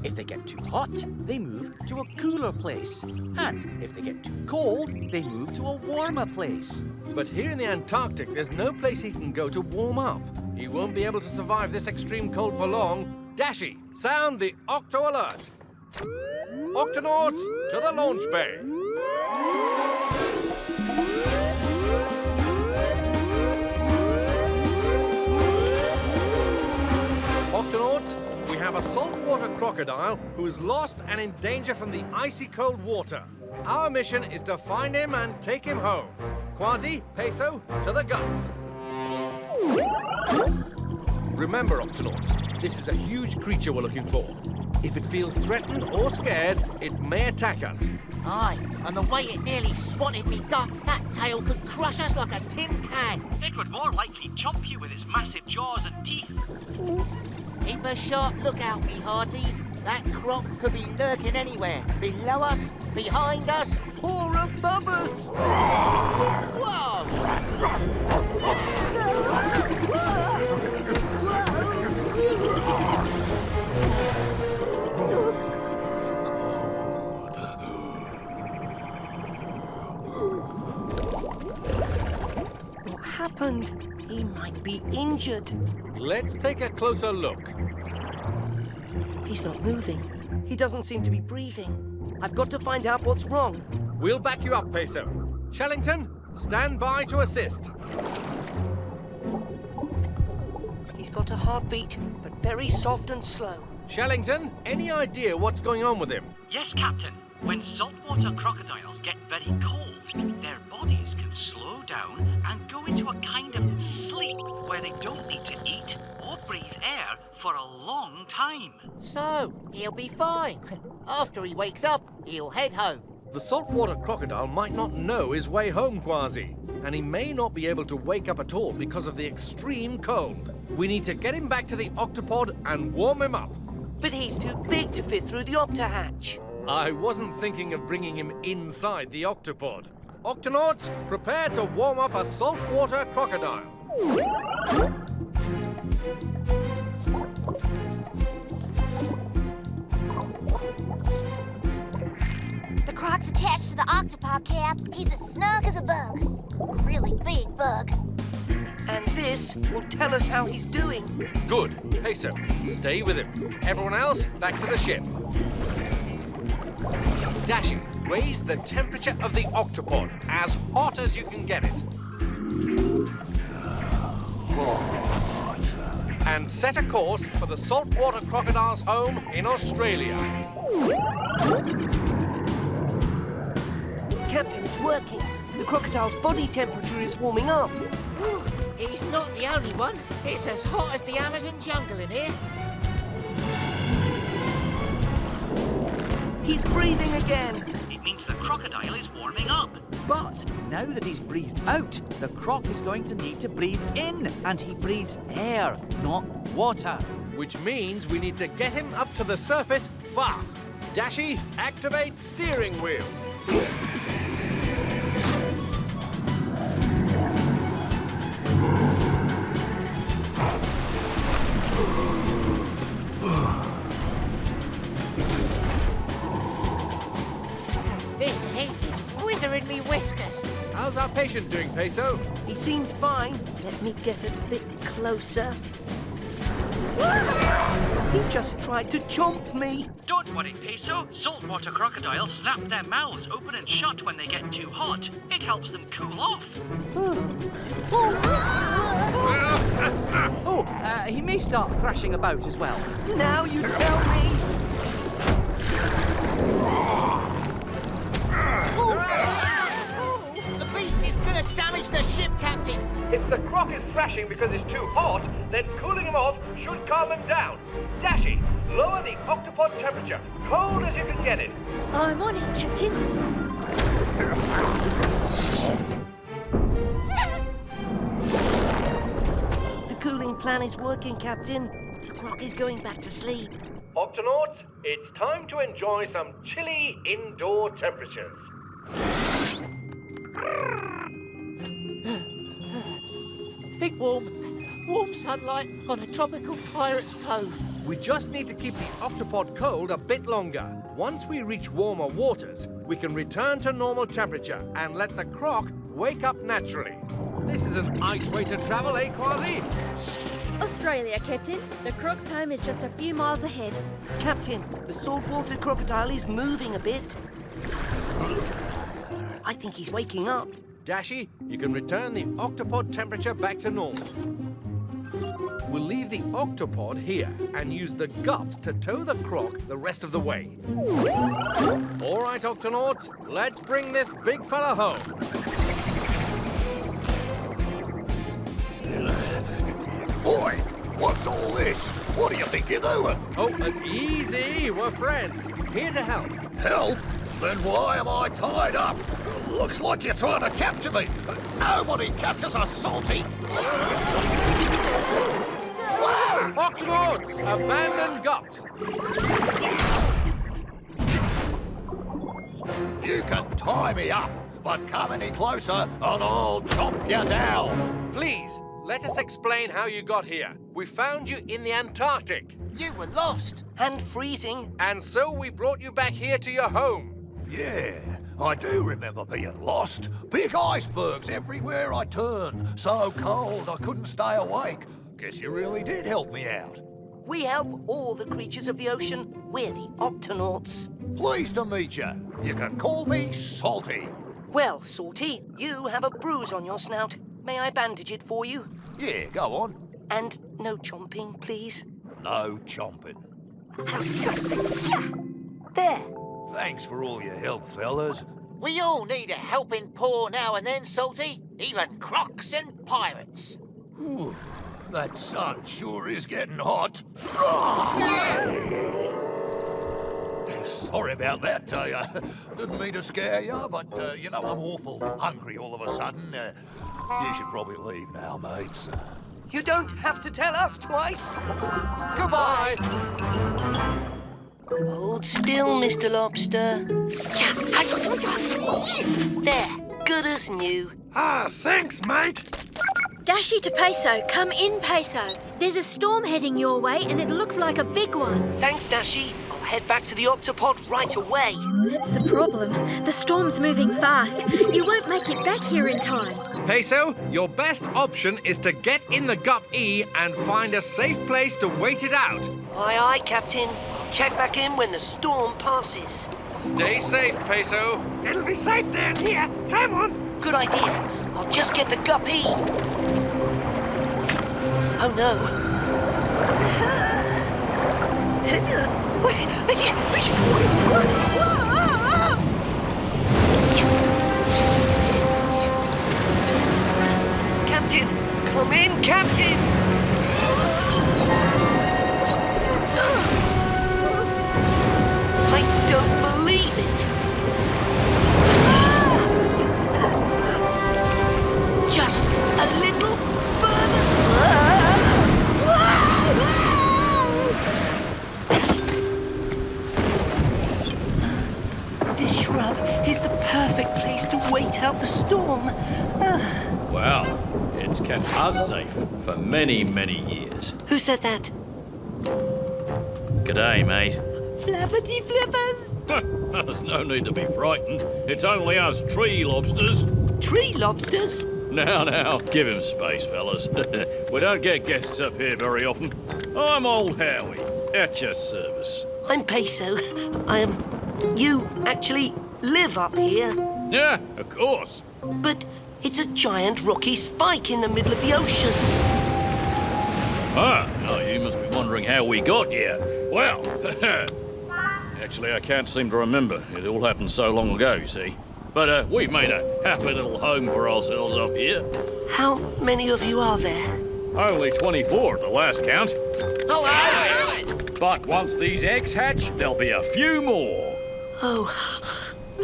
If they get too hot, they move to a cooler place. And if they get too cold, they move to a warmer place. But here in the Antarctic, there's no place he can go to warm up. He won't be able to survive this extreme cold for long. Dashi, sound the Octo Alert. Octonauts, to the launch bay. Octonauts, we have a saltwater crocodile who is lost and in danger from the icy cold water. Our mission is to find him and take him home. Kwazii, Peso, to the guts. Remember, Octonauts, this is a huge creature we're looking for. If it feels threatened or scared, it may attack us. Aye, and the way it nearly swatted me gut, that tail could crush us like a tin can. It would more likely chomp you with its massive jaws and teeth. Keep a sharp lookout, me hearties. That croc could be lurking anywhere. Below us, behind us, or above us. Whoa! What happened? He might be injured. Let's take a closer look. He's not moving. He doesn't seem to be breathing. I've got to find out what's wrong. We'll back you up, Peso. Shellington, stand by to assist. He's got a heartbeat, but very soft and slow. Shellington, any idea what's going on with him? Yes, Captain. When saltwater crocodiles get very cold, their bodies can slow down and go into a kind of sleep where they don't need to eat or breathe air for a long time. So, he'll be fine. After he wakes up, he'll head home. The saltwater crocodile might not know his way home, Kwazii, and he may not be able to wake up at all because of the extreme cold. We need to get him back to the Octopod and warm him up. But he's too big to fit through the octohatch. I wasn't thinking of bringing him inside the Octopod. Octonauts, prepare to warm up a saltwater crocodile. The croc's attached to the octopod cap. He's as snug as a bug. Really big bug. And this will tell us how he's doing. Good. Peso, stay with him. Everyone else, back to the ship. Dashi, raise the temperature of the Octopod as hot as you can get it. And and set a course for the saltwater crocodile's home in Australia. Captain, it's working. The crocodile's body temperature is warming up. Ooh, he's not the only one. It's as hot as the Amazon jungle in here. He's breathing again. It means the crocodile is warming up. But now that he's breathed out, the croc is going to need to breathe in, and he breathes air, not water. Which means we need to get him up to the surface fast. Dashi, activate steering wheel. This heat is withering me whiskers. How's our patient doing, Peso? He seems fine. Let me get a bit closer. He just tried to chomp me. Don't worry, Peso. Saltwater crocodiles snap their mouths open and shut when they get too hot. It helps them cool off. He may start thrashing about as well. Now you tell me. The beast is gonna damage the ship, Captain. If the croc is thrashing because it's too hot, then cooling him off should calm him down. Dashi, lower the octopod temperature, cold as you can get it. I'm on it, Captain. The cooling plan is working, Captain. The croc is going back to sleep. Octonauts, it's time to enjoy some chilly indoor temperatures. Think warm sunlight on a tropical pirate's cove. We just need to keep the octopod cold a bit longer. Once we reach warmer waters, we can return to normal temperature and let the croc wake up naturally. This is an nice way to travel, eh, Kwazii? Australia, Captain. The croc's home is just a few miles ahead. Captain, the saltwater crocodile is moving a bit. I think he's waking up. Dashi, you can return the octopod temperature back to normal. We'll leave the octopod here and use the Gups to tow the croc the rest of the way. All right, Octonauts, let's bring this big fella home. Boy, what's all this? What do you think you're doing? Oh, easy, we're friends. Here to help. Help? Then why am I tied up? Looks like you're trying to capture me. Nobody captures us, Salty. Octonauts, abandon Gups. You can tie me up, but come any closer and I'll chomp you down. Please, let us explain how you got here. We found you in the Antarctic. You were lost. And freezing. And so we brought you back here to your home. Yeah, I do remember being lost. Big icebergs everywhere I turned. So cold I couldn't stay awake. Guess you really did help me out. We help all the creatures of the ocean. We're the Octonauts. Pleased to meet you. You can call me Salty. Well, Salty, you have a bruise on your snout. May I bandage it for you? Yeah, go on. And no chomping, please. No chomping. There. Thanks for all your help, fellas. We all need a helping paw now and then, Salty. Even crocs and pirates. Whew, that sun sure is getting hot. Sorry about that, didn't mean to scare you, but, you know, I'm awful hungry all of a sudden. You should probably leave now, mates. You don't have to tell us twice. Goodbye. Hold still, Mr. Lobster. There, good as new. Ah, thanks, mate. Dashi to Peso. Come in, Peso. There's a storm heading your way, and it looks like a big one. Thanks, Dashi. I'll head back to the Octopod right away. That's the problem. The storm's moving fast. You won't make it back here in time. Peso, your best option is to get in the Gup-E and find a safe place to wait it out. Aye, aye, Captain. I'll check back in when the storm passes. Stay safe, Peso. It'll be safe down here. Come on. Good idea. I'll just get the Gup-E. Oh, no. Captain! Come in, Captain! I don't believe it! Just a little further! This shrub is the perfect place to wait out the storm. Well, it's kept us safe for many, many years. Who said that? G'day, mate. Flappity flippers! There's no need to be frightened. It's only us tree lobsters. Tree lobsters? Now, give him space, fellas. We don't get guests up here very often. I'm old Howie, at your service. I'm Peso. You actually live up here? Yeah, of course. But it's a giant rocky spike in the middle of the ocean. Ah, no, you must be wondering how we got here. Well, actually, I can't seem to remember. It all happened so long ago, you see. But we've made a happy little home for ourselves up here. How many of you are there? Only 24 at the last count. Hello! But once these eggs hatch, there'll be a few more. Oh.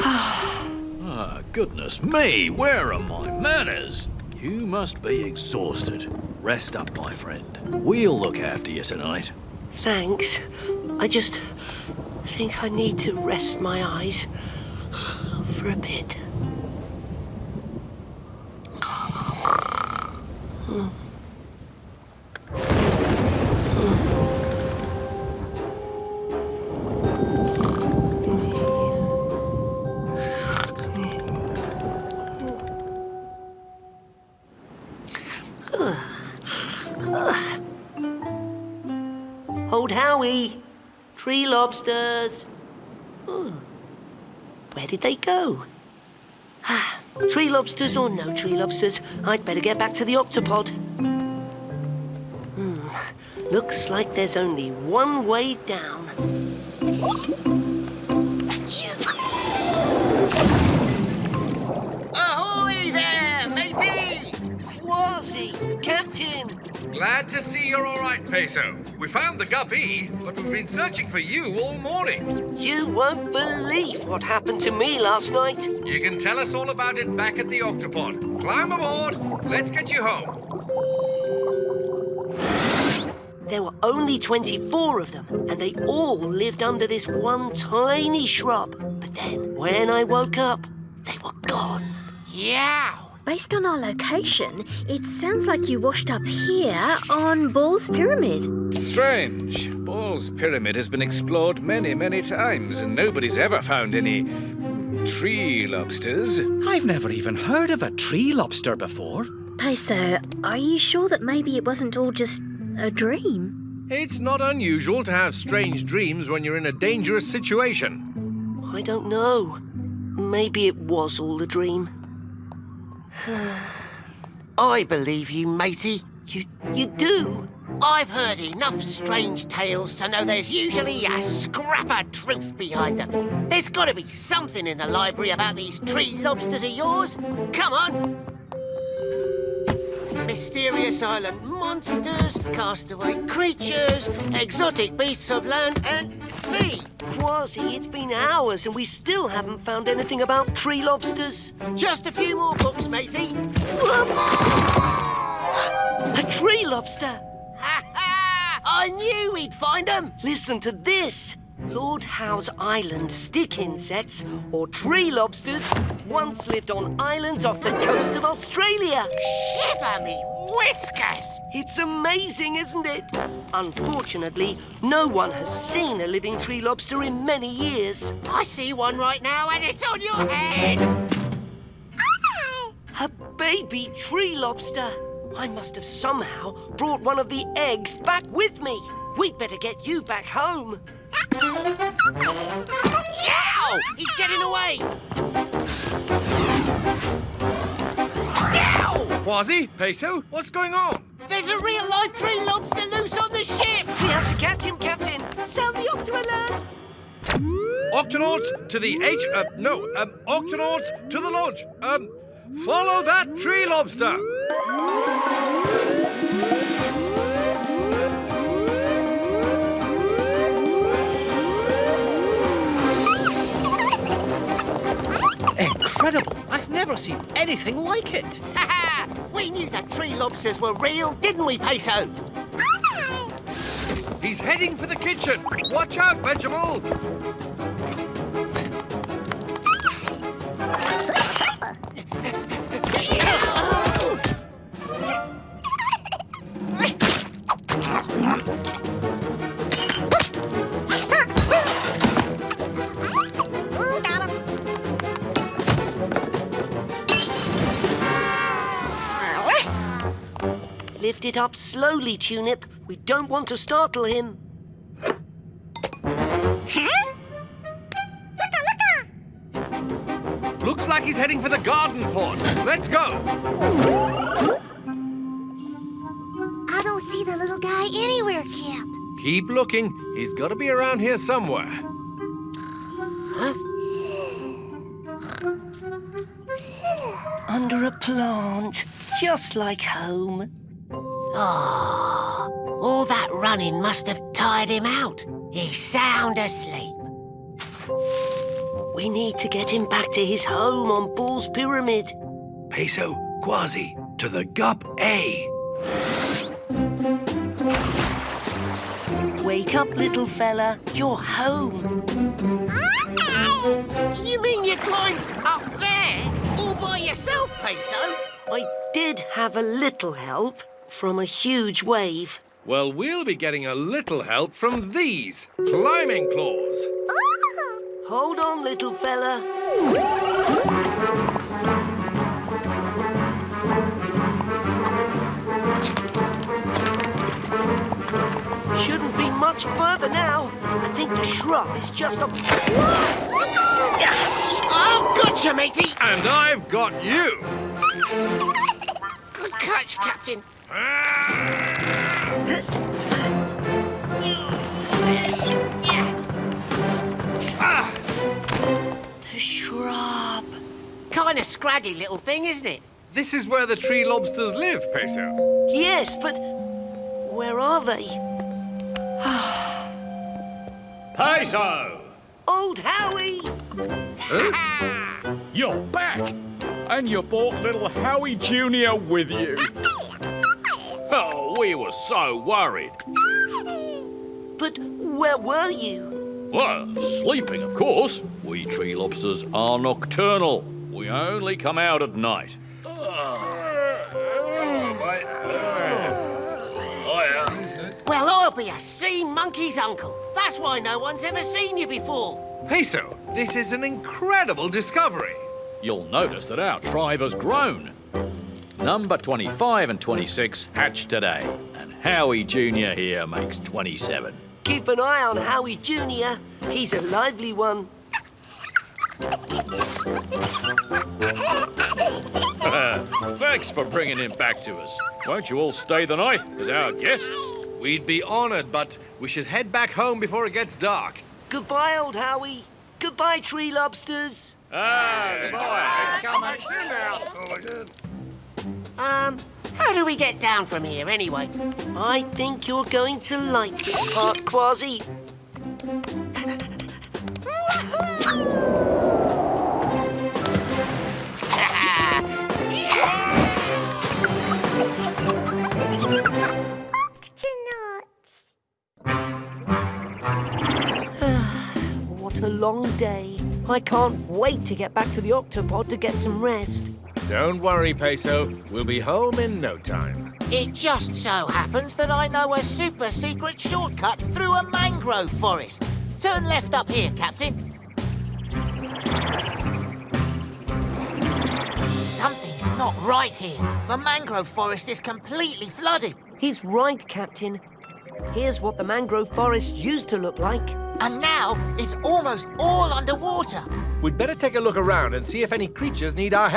Ah, goodness me, where are my manners? You must be exhausted. Rest up, my friend. We'll look after you tonight. Thanks. I just think I need to rest my eyes for a bit. Old Howie, tree lobsters. Where did they go? Tree lobsters or no tree lobsters, I'd better get back to the Octopod. Looks like there's only one way down. Ahoy there, matey! Kwazii, Captain! Glad to see you're all right, Peso. We found the Gup-B, but we've been searching for you all morning. You won't believe what happened to me last night. You can tell us all about it back at the Octopod. Climb aboard. Let's get you home. There were only 24 of them, and they all lived under this one tiny shrub. But then, when I woke up, they were gone. Yow! Based on our location, it sounds like you washed up here on Ball's Pyramid. Strange. Ball's Pyramid has been explored many, many times, and nobody's ever found any tree lobsters. I've never even heard of a tree lobster before. Peso, are you sure that maybe it wasn't all just a dream? It's not unusual to have strange dreams when you're in a dangerous situation. I don't know. Maybe it was all a dream. I believe you, matey. You do? I've heard enough strange tales to know there's usually a scrap of truth behind them. There's got to be something in the library about these tree lobsters of yours. Come on. Mysterious island monsters, castaway creatures, exotic beasts of land and sea. Kwazii, it's been hours and we still haven't found anything about tree lobsters. Just a few more books, matey. A tree lobster! I knew we'd find them. Listen to this. Lord Howe's island stick insects, or tree lobsters, once lived on islands off the coast of Australia. Shiver me whiskers! It's amazing, isn't it? Unfortunately, no one has seen a living tree lobster in many years. I see one right now and it's on your head! A baby tree lobster. I must have somehow brought one of the eggs back with me. We'd better get you back home. Yow! He's getting away! Yow! Kwazii, Peso, what's going on? There's a real-life tree lobster loose on the ship! We have to catch him, Captain! Sound the Octo alert! Octonauts to the Octonauts to the launch. Follow that tree lobster. Incredible! I've never seen anything like it. Ha ha! We knew that tree lobsters were real, didn't we, Peso? He's heading for the kitchen. Watch out, Vegimals. Lift it up slowly, Tunip. We don't want to startle him. Looks like he's heading for the garden pot. Let's go. I don't see the little guy anywhere, Cap. Keep looking. He's got to be around here somewhere. Under a plant, just like home. Ah, all that running must have tired him out. He's sound asleep. We need to get him back to his home on Bull's Pyramid. Peso, Kwazii, to the Gup-A. Wake up, little fella. You're home. You mean you climbed up there all by yourself, Peso? I did have a little help from a huge wave. Well, we'll be getting a little help from these climbing claws. Hold on, little fella. Shouldn't be much further now. I think the shrub is just a... Oh, gotcha, matey! And I've got you. Good catch, Captain. The shrub. Kind of scraggy little thing, isn't it? This is where the tree lobsters live, Peso. Yes, but where are they? Peso! Old Howie! You're back! And you brought little Howie Jr. with you. Oh, we were so worried. But where were you? Well, sleeping, of course. We tree lobsters are nocturnal. We only come out at night. Well, I'll be a sea monkey's uncle. That's why no one's ever seen you before. Peso, this is an incredible discovery. You'll notice that our tribe has grown. Number 25 and 26 hatched today, and Howie Jr. here makes 27. Keep an eye on Howie Jr. He's a lively one. Thanks for bringing him back to us. Won't you all stay the night as our guests? We'd be honored, but we should head back home before it gets dark. Goodbye, old Howie. Goodbye, tree lobsters. How do we get down from here, anyway? I think you're going to like this part, Kwazii. What a long day. I can't wait to get back to the Octopod to get some rest. Don't worry, Peso. We'll be home in no time. It just so happens that I know a super secret shortcut through a mangrove forest. Turn left up here, Captain. Something's not right here. The mangrove forest is completely flooded. He's right, Captain. Here's what the mangrove forest used to look like. And now it's almost all underwater. We'd better take a look around and see if any creatures need our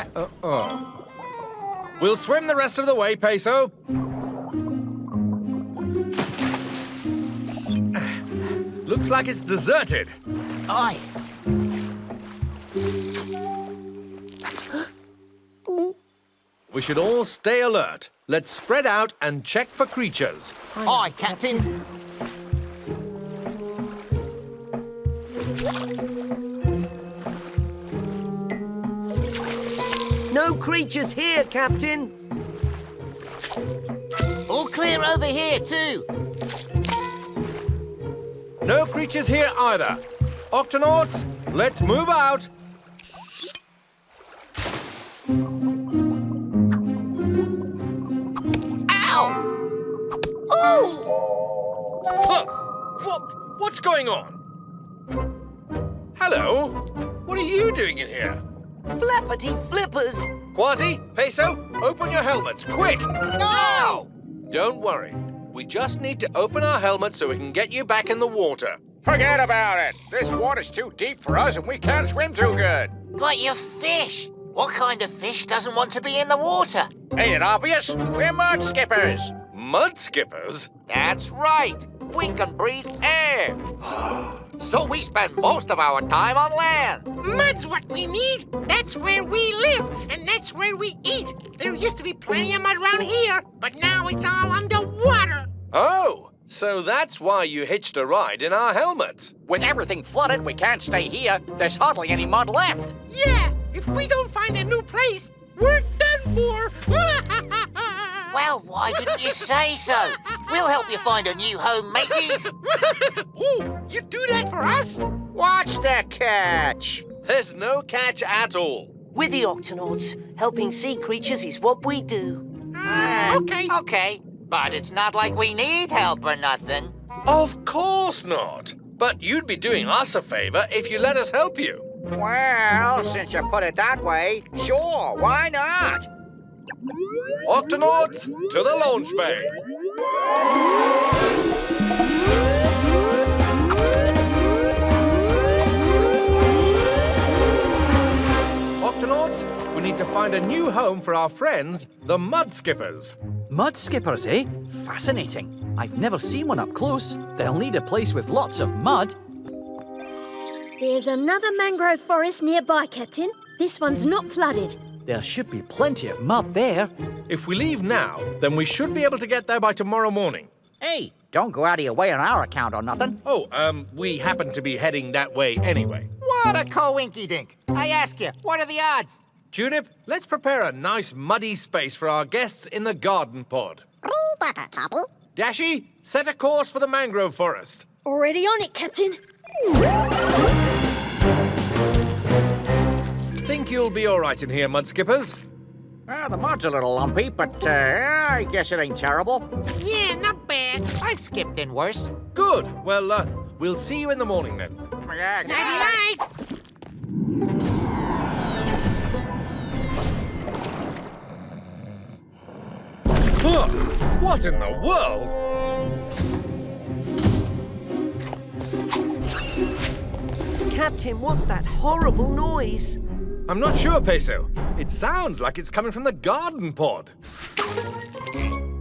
We'll swim the rest of the way, Peso. Looks like it's deserted. Aye. We should all stay alert. Let's spread out and check for creatures. Aye, Captain. No creatures here, Captain. All clear over here, too. No creatures here either. Octonauts, let's move out. What's going on? Hello? What are you doing in here? Flappity flippers! Kwazii, Peso, open your helmets, quick! No! Don't worry. We just need to open our helmets so we can get you back in the water. Forget about it. This water's too deep for us and we can't swim too good. Got your fish. What kind of fish doesn't want to be in the water? Ain't it obvious? We're mudskippers. Mudskippers? That's right. We can breathe air. So we spend most of our time on land. Mud's what we need. That's where we live, and that's where we eat. There used to be plenty of mud around here, but now it's all underwater. Oh, so that's why you hitched a ride in our helmets. With everything flooded, we can't stay here. There's hardly any mud left. Yeah, if we don't find a new place, we're done for. Well, why didn't you say so? We'll help you find a new home, mateys. Ooh, you do that for us? Watch the catch. There's no catch at all. We're the Octonauts. Helping sea creatures is what we do. Okay. Okay, but it's not like we need help or nothing. Of course not. But you'd be doing us a favor if you let us help you. Well, since you put it that way, sure, why not? Octonauts, to the launch bay. Octonauts, we need to find a new home for our friends, the mudskippers. Mudskippers, eh? Fascinating. I've never seen one up close. They'll need a place with lots of mud. There's another mangrove forest nearby, Captain. This one's not flooded. There should be plenty of mud there. If we leave now, then we should be able to get there by tomorrow morning. Hey, don't go out of your way on our account or nothing. Oh, we happen to be heading that way anyway. What a coinky-dink. I ask you, what are the odds? Tulip, let's prepare a nice muddy space for our guests in the garden pod. Dashi, set a course for the mangrove forest. Already on it, Captain. Think you'll be all right in here, mudskippers? The mud's a little lumpy, but I guess it ain't terrible. Yeah, not bad. I've skipped in worse. Good. Well, we'll see you in the morning then. Night-night. Huh, what in the world? Captain, what's that horrible noise? I'm not sure, Peso. It sounds like it's coming from the garden pod.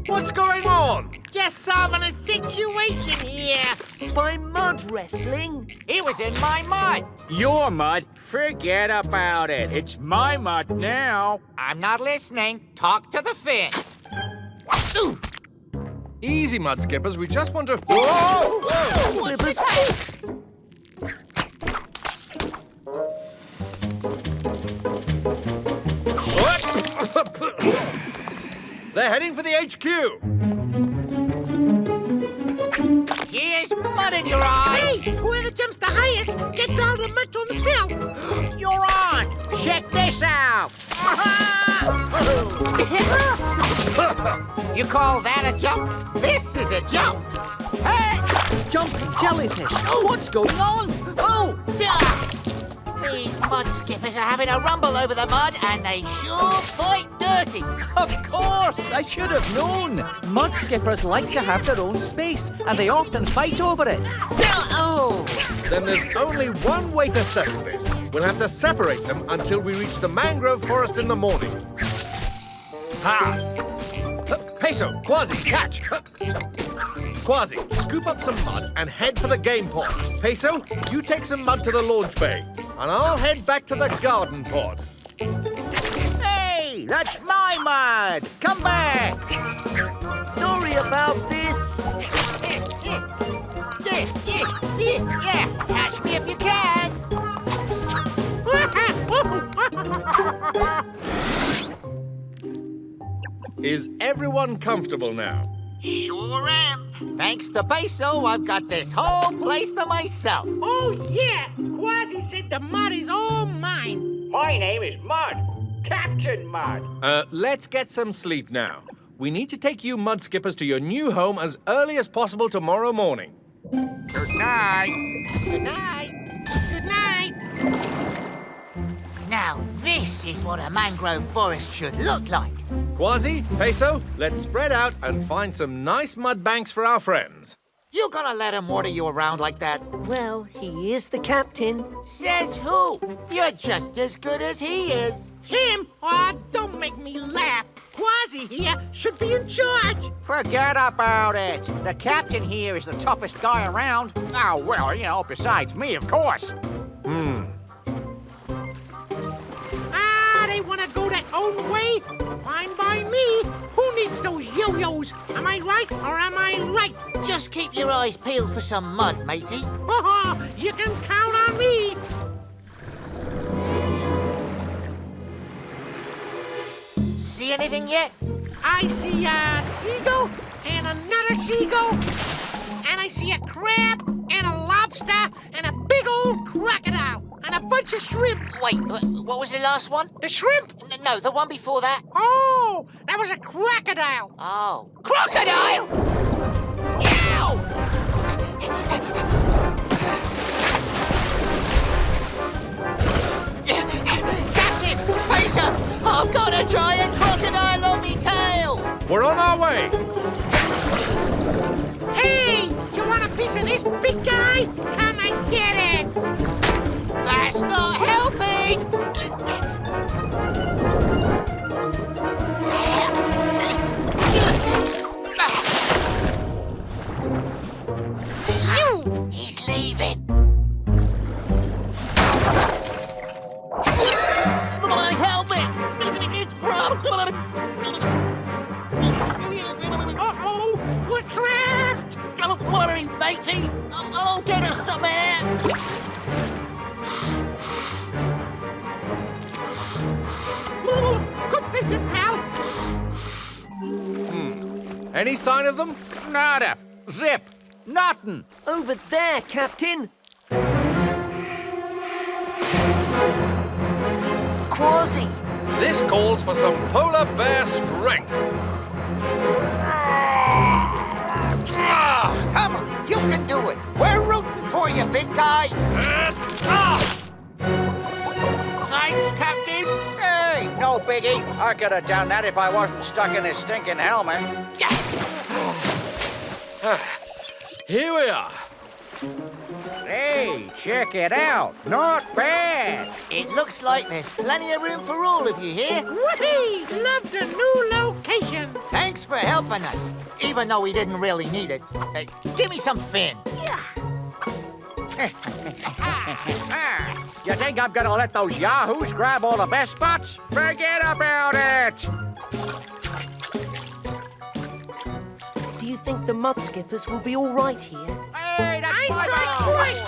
What's going on? Just solving a situation here. By mud wrestling? It was in my mud. Your mud? Forget about it. It's my mud now. I'm not listening. Talk to the fish. Easy, mudskippers. We just want to... Whoa! Flippers. They're heading for the HQ. Here's mud in your eye. Hey, whoever jumps the highest gets all the mud to himself. You're on. Check this out. You call that a jump? This is a jump. Hey! Jumping jellyfish. What's going on? Oh! These mud skippers are having a rumble over the mud, and they sure fight dirty. Of course! I should have known. Mudskippers like to have their own space, and they often fight over it. Oh! Then there's only one way to settle this. We'll have to separate them until we reach the mangrove forest in the morning. Peso, Kwazii, catch! Kwazii, scoop up some mud and head for the game pod. Peso, you take some mud to the launch bay, and I'll head back to the garden pod. Hey, that's my mud. Come back. Sorry about this. Yeah, catch me if you can. Is everyone comfortable now? Sure am. Thanks to Peso, I've got this whole place to myself. Oh, yeah. Kwazii said the mud is all mine. My name is Mud. Captain Mud. Let's get some sleep now. We need to take you mudskippers to your new home as early as possible tomorrow morning. Good night. Good night. Good night. Now, this is what a mangrove forest should look like. Kwazii, Peso, let's spread out and find some nice mud banks for our friends. You gonna let him order you around like that? Well, he is the captain. Says who? You're just as good as he is. Him? Oh, don't make me laugh. Kwazii here should be in charge. Forget about it. The captain here is the toughest guy around. Oh, well, you know, besides me, of course. They want to go their own way? Fine by me. Who needs those yo-yos? Am I right or am I right? Just keep your eyes peeled for some mud, matey. You can count on me. See anything yet? I see a seagull and another seagull. And I see a crab and a lobster and a big old crocodile. And a bunch of shrimp. Wait, what was the last one? The shrimp? No, the one before that. Oh, that was a crocodile. Oh. Crocodile! Ow! Captain! Peso! I've got a giant crocodile on me tail! We're on our way! Hey! You want a piece of this, big guy? Come and get it! That's not helping! He's leaving. My helmet! It's broken! Uh-oh! We're trapped! Don't worry, matey. I'll get us some air. Good thinking, pal. Any sign of them? Nada. Zip. Nothing. Over there, Captain. Kwazii. This calls for some polar bear strength. Come on, you can do it. We're rooting for you, big guy. Thanks, Captain. Hey, no biggie. I could have done that if I wasn't stuck in this stinking helmet. Here we are. Hey, check it out. Not bad. It looks like there's plenty of room for all of you here. Whee! Love the new location. Thanks for helping us, even though we didn't really need it. Give me some fin. You think I'm gonna let those yahoos grab all the best spots? Forget about it! Do you think the mudskippers will be all right here? Hey, that's I my saw ball. twice.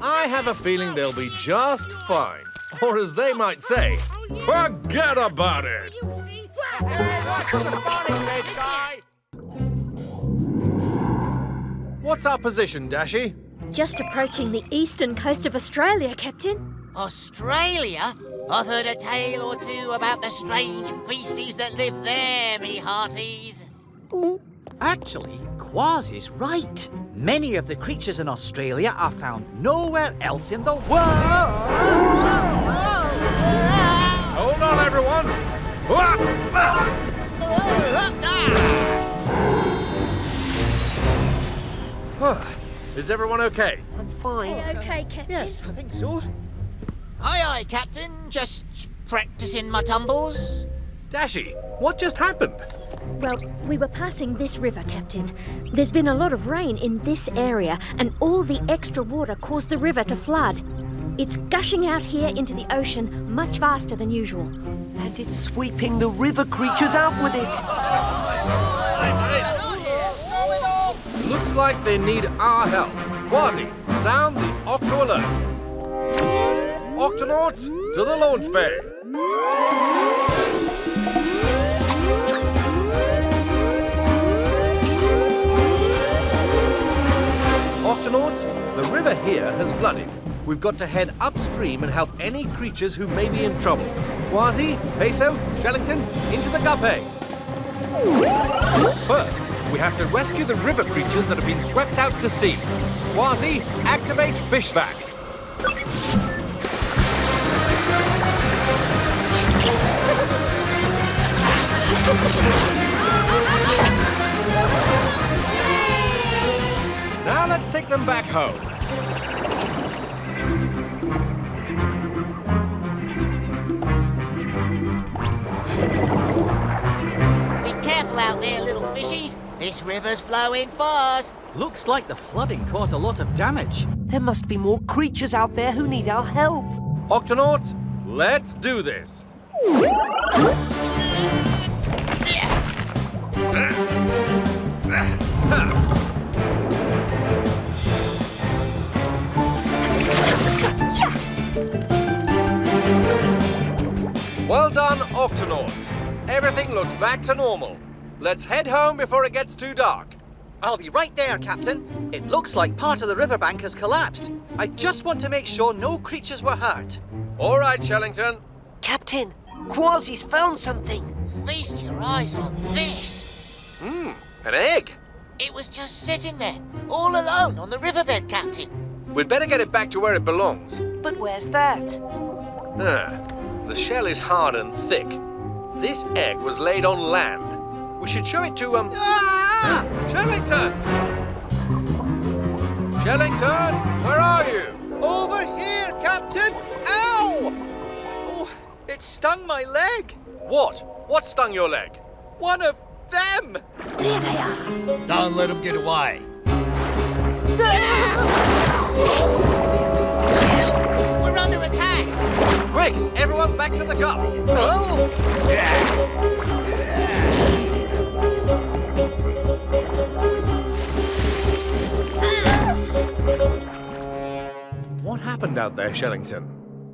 I have a feeling they'll be just fine. Or as they might say, forget about it. Hey, what's the funny, big guy? What's our position, Dashi? Just approaching the eastern coast of Australia, Captain. Australia? I've heard a tale or two about the strange beasties that live there, me hearties. Actually, Kwazii's right. Many of the creatures in Australia are found nowhere else in the world. Hold on, everyone. Is everyone okay? I'm fine. Okay, Captain. Yes, I think so. Aye, aye, Captain. Just practicing my tumbles. Dashi, what just happened? Well, we were passing this river, Captain. There's been a lot of rain in this area, and all the extra water caused the river to flood. It's gushing out here into the ocean much faster than usual. And it's sweeping the river creatures out with it. Looks like they need our help. Kwazii, sound the Octo alert. Octonauts, to the launch bay. Octonauts, the river here has flooded. We've got to head upstream and help any creatures who may be in trouble. Kwazii, Peso, Shellington, into the Gup-B. First, we have to rescue the river creatures that have been swept out to sea. Kwazii, activate fish vac. Now let's take them back home. Be careful out there, little fishies. This river's flowing fast. Looks like the flooding caused a lot of damage. There must be more creatures out there who need our help. Octonauts, let's do this. Well done, Octonauts. Everything looks back to normal. Let's head home before it gets too dark. I'll be right there, Captain. It looks like part of the riverbank has collapsed. I just want to make sure no creatures were hurt. All right, Shellington. Captain, Kwazii's found something. Feast your eyes on this. An egg. It was just sitting there, all alone on the riverbed, Captain. We'd better get it back to where it belongs. But where's that? The shell is hard and thick. This egg was laid on land. We should show it to, Shellington! Shellington, where are you? Over here, Captain! Ow! Oh, it stung my leg. What? What stung your leg? One of them! There they are. Don't let them get away. We're under attack. Quick, everyone back to the Gup. What happened out there, Shellington?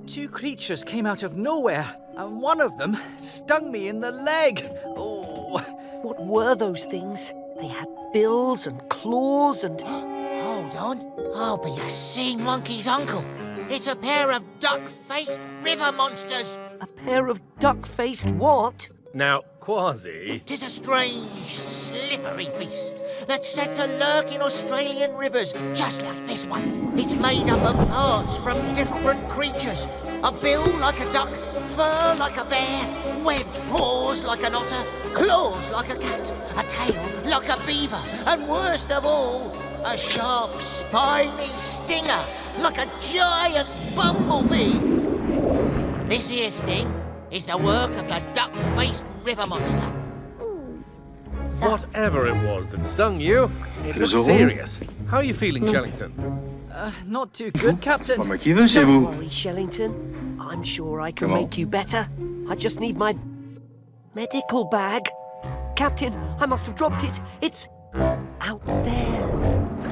Two creatures came out of nowhere, and one of them stung me in the leg. Oh. What were those things? They had bills and claws and... Hold on. I'll be a sea monkey's uncle. It's a pair of duck-faced river monsters. A pair of duck-faced what? Now, Kwazii... 'Tis a strange, slippery beast that's said to lurk in Australian rivers, just like this one. It's made up of parts from different creatures. A bill like a duck, fur like a bear, webbed paws like an otter, claws like a cat, a tail like a beaver, and worst of all, a sharp, spiny stinger like a giant bumblebee. This here sting is the work of the duck-faced river monster. Whatever it was that stung you, it looks serious. How are you feeling, Shellington? Not too good, Captain. Don't worry, Shellington. I'm sure I can make you better. I just need my medical bag. Captain, I must have dropped it. It's out there.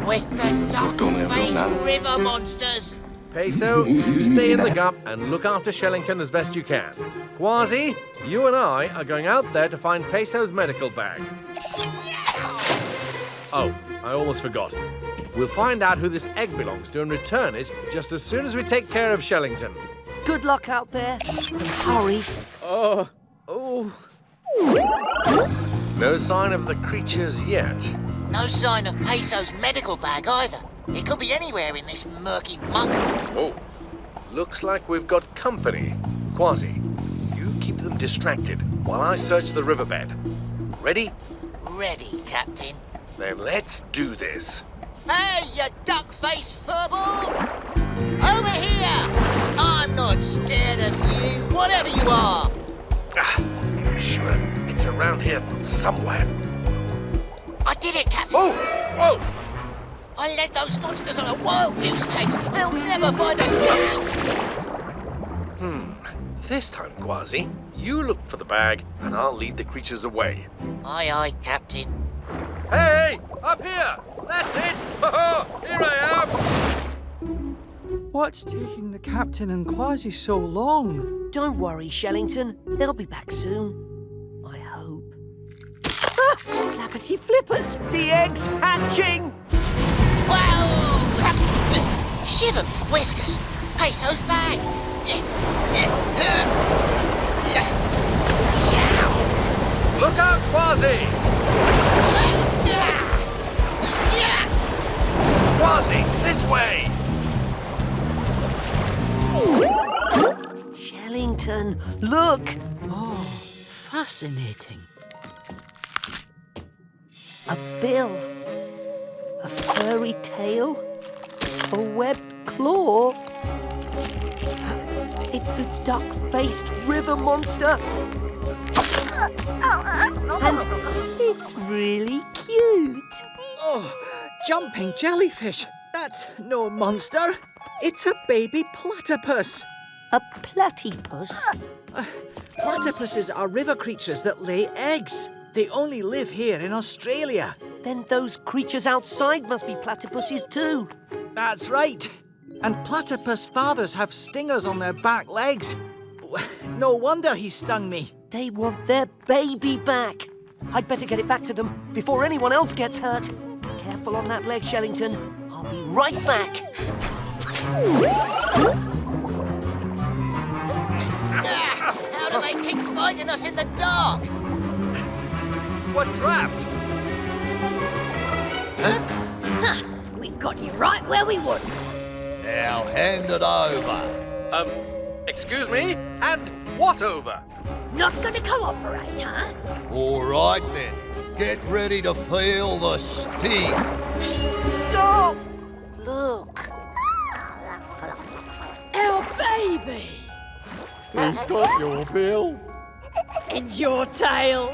With the duck-faced river monsters. Peso, you stay in the Gup and look after Shellington as best you can. Kwazii, you and I are going out there to find Peso's medical bag. Oh, I almost forgot. We'll find out who this egg belongs to and return it just as soon as we take care of Shellington. Good luck out there. And hurry. No sign of the creatures yet. No sign of Peso's medical bag either. It could be anywhere in this murky muck. Oh, looks like we've got company. Kwazii, you keep them distracted while I search the riverbed. Ready? Ready, Captain. Then let's do this. Hey, you duck-faced furball! Over here! I'm not scared of you, whatever you are. sure it's around here somewhere. I did it, Captain! Oh! Whoa! I led those monsters on a wild goose chase. They'll never find us now. This time, Kwazii, you look for the bag and I'll lead the creatures away. Aye, aye, Captain. Hey! Up here! That's it! Here I am! What's taking the captain and Kwazii so long? Don't worry, Shellington. They'll be back soon. I hope. Ah! Flappity flippers! The egg's hatching! Whoa! Shiver me whiskers! Peso's bag! Look out, Kwazii! Kwazii, this way! Shellington, look! Oh, fascinating. A bill. A furry tail. A webbed claw. It's a duck-faced river monster. And it's really cute. Oh, jumping jellyfish. That's no monster. It's a baby platypus. A platypus? Platypuses are river creatures that lay eggs. They only live here in Australia. Then those creatures outside must be platypuses too. That's right. And platypus fathers have stingers on their back legs. No wonder he stung me. They want their baby back. I'd better get it back to them before anyone else gets hurt. Careful on that leg, Shellington. I'll be right back. How do they keep finding us in the dark? We're trapped. We've got you right where we want. Now hand it over. Excuse me? And what over? Not gonna cooperate, huh? All right then. Get ready to feel the sting. Stop! Look. Our baby! Who's got your bill? And your tail.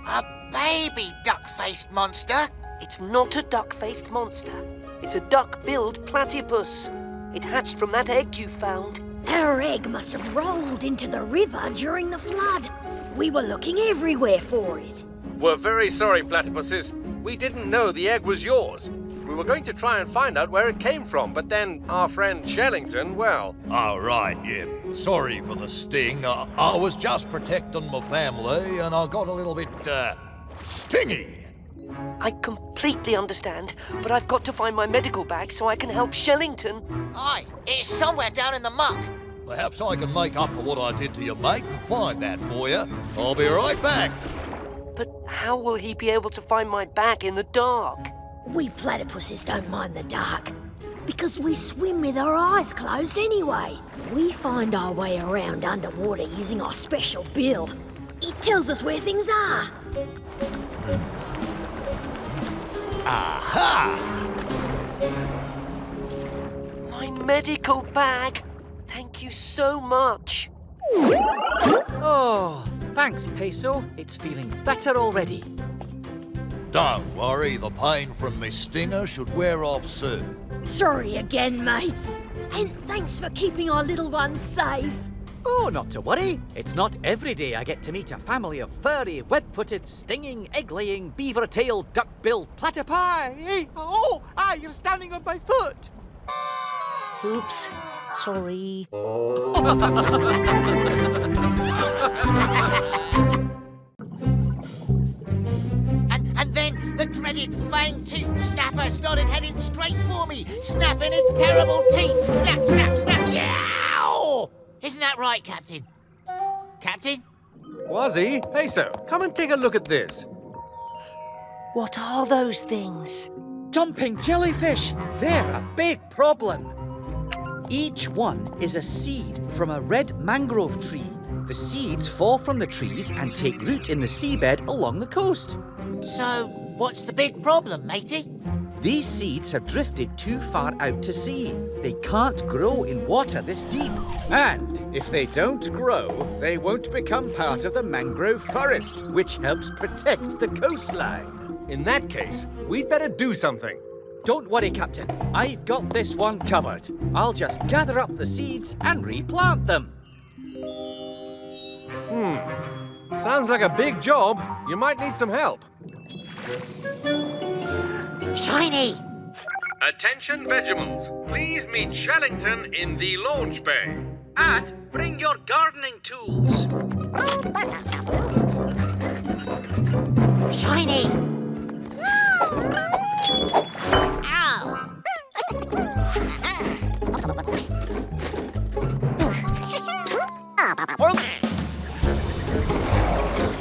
A baby duck-faced monster? It's not a duck-faced monster. It's a duck-billed platypus. It hatched from that egg you found. Our egg must have rolled into the river during the flood. We were looking everywhere for it. We're very sorry, platypuses. We didn't know the egg was yours. We were going to try and find out where it came from, but then our friend Shellington, well... Oh, right, yeah. Sorry for the sting. I was just protecting my family and I got a little bit, stingy. I completely understand, but I've got to find my medical bag so I can help Shellington. Aye, it's somewhere down in the muck. Perhaps I can make up for what I did to your mate and find that for you. I'll be right back. But how will he be able to find my bag in the dark? We platypuses don't mind the dark, because we swim with our eyes closed anyway. We find our way around underwater using our special bill. It tells us where things are. Aha! My medical bag. Thank you so much. Oh, thanks, Peso. It's feeling better already. Don't worry, the pain from my stinger should wear off soon. Sorry again, mates. And thanks for keeping our little ones safe. Oh, not to worry. It's not every day I get to meet a family of furry, web-footed, stinging, egg-laying, beaver-tailed, duck-billed platypi. Hey, oh, you're standing on my foot. Oops. Sorry. And then the dreaded fang-toothed snapper started heading straight for me, snapping its terrible teeth. Snap, snap, snap. Yow! Isn't that right, Captain? Captain? Kwazii, Peso, come and take a look at this. What are those things? Jumping jellyfish. They're a big problem. Each one is a seed from a red mangrove tree. The seeds fall from the trees and take root in the seabed along the coast. So, what's the big problem, matey? These seeds have drifted too far out to sea. They can't grow in water this deep. And If they don't grow, they won't become part of the mangrove forest, which helps protect the coastline. In that case, we'd better do something. Don't worry, Captain. I've got this one covered. I'll just gather up the seeds and replant them. Sounds like a big job. You might need some help. Shiny! Attention, Vegimals. Please meet Shellington in the launch bay. And bring your gardening tools. Shiny!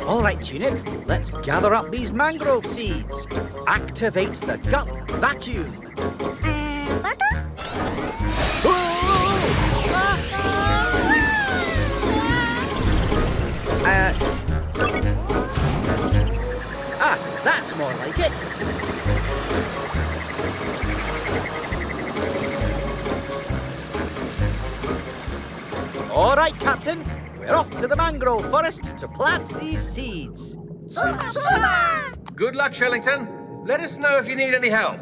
All right, Tulip, let's gather up these mangrove seeds. Activate the Gup vacuum. That's more like it. All right, Captain. We're off to the mangrove forest to plant these seeds. Good luck, Shellington. Let us know if you need any help.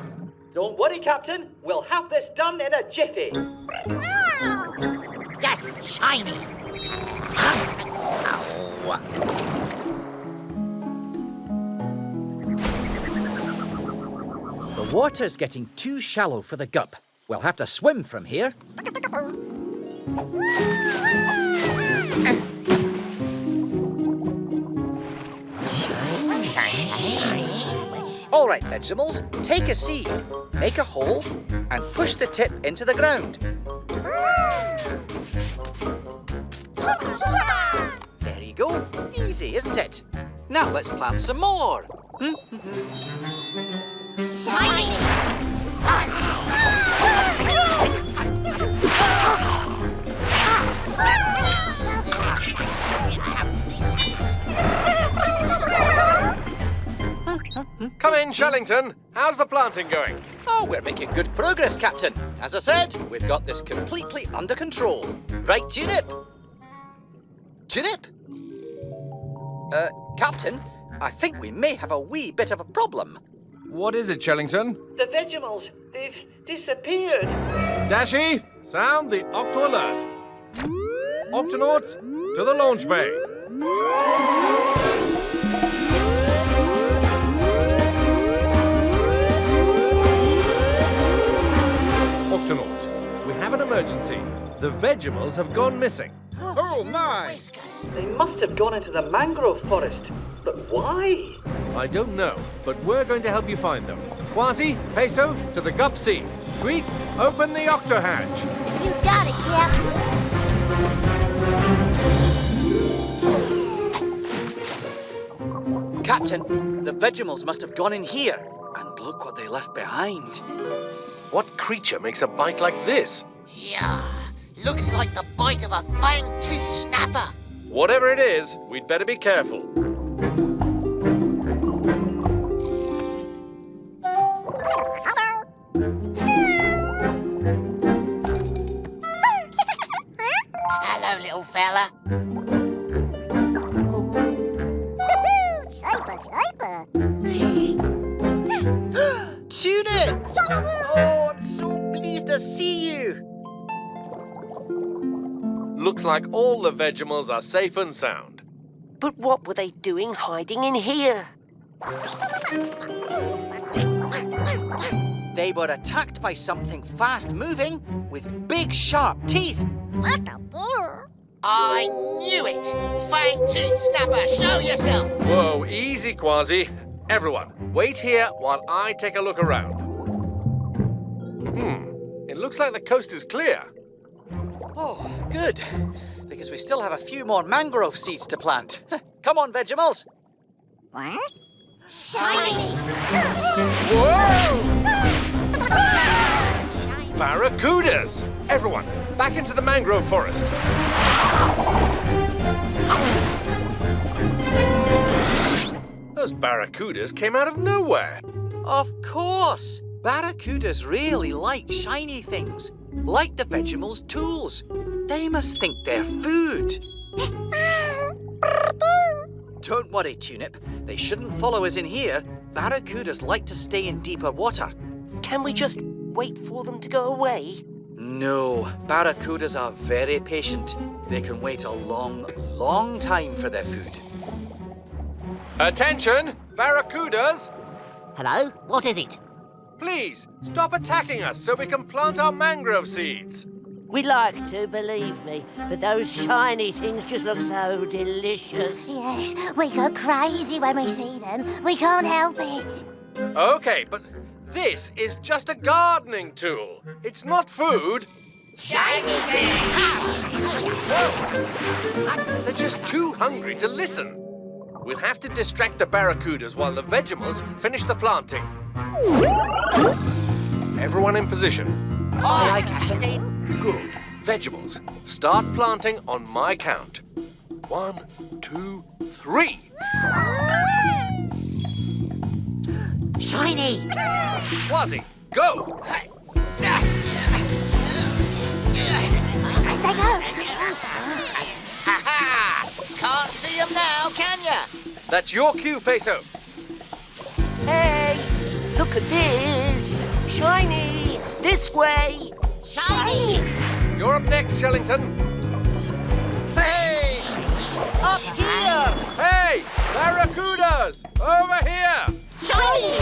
Don't worry, Captain. We'll have this done in a jiffy. Yeah, shiny! The water's getting too shallow for the Gup. We'll have to swim from here. All right, Vegimals, take a seed, make a hole, and push the tip into the ground. There you go. Easy, isn't it? Now let's plant some more. Come in, Shellington. How's the planting going? Oh, we're making good progress, Captain. As I said, we've got this completely under control. Right, Tulip? Tulip? Captain, I think we may have a wee bit of a problem. What is it, Shellington? The Vegimals, they've disappeared. Dashy, sound the Octo alert. Octonauts, to the launch bay. Octonauts, we have an emergency. The Vegimals have gone missing. Oh, my! Whiskers. They must have gone into the mangrove forest. But why? I don't know, but we're going to help you find them. Kwazii, Peso, to the Gup-C. Tweak, open the Octo hatch. You got it, Captain. Captain, the Vegimals must have gone in here. And look what they left behind. What creature makes a bite like this? Yeah, looks like the bite of a fang-toothed snapper. Whatever it is, we'd better be careful. Hello, little fella. Tulip! Oh, I'm so pleased to see you. Looks like all the Vegimals are safe and sound. But what were they doing hiding in here? They were attacked by something fast-moving with big, sharp teeth. I knew it! Fang-toothed snapper, show yourself! Whoa, easy, Kwazii. Everyone, wait here while I take a look around. It looks like the coast is clear. Oh, good. Because we still have a few more mangrove seeds to plant. Come on, Vegimals. What? Shiny! Whoa! Barracudas! Everyone, back into the mangrove forest. Those barracudas came out of nowhere. Of course. Barracudas really like shiny things, like the Vegimals' tools. They must think they're food. Don't worry, Tunip. They shouldn't follow us in here. Barracudas like to stay in deeper water. Can we just wait for them to go away? No, barracudas are very patient. They can wait a long, long time for their food. Attention, barracudas! Hello? What is it? Please, stop attacking us so we can plant our mangrove seeds. We'd like to, believe me, but those shiny things just look so delicious. Yes, we go crazy when we see them. We can't help it. Okay, but this is just a gardening tool. It's not food. Shiny They're just too hungry to listen. We'll have to distract the barracudas while the Vegimals finish the planting. Everyone in position. Aye, Captain. Good. Vegimals, start planting on my count. 1, 2, 3. Shiny! Kwazii, go! They go! Ha-ha! Can't see them now, can ya? That's your cue, Peso. Hey, look at this. Shiny, this way. Shiny! You're up next, Shellington. Hey! Up here! Hey! Barracudas! Over here! Shiny!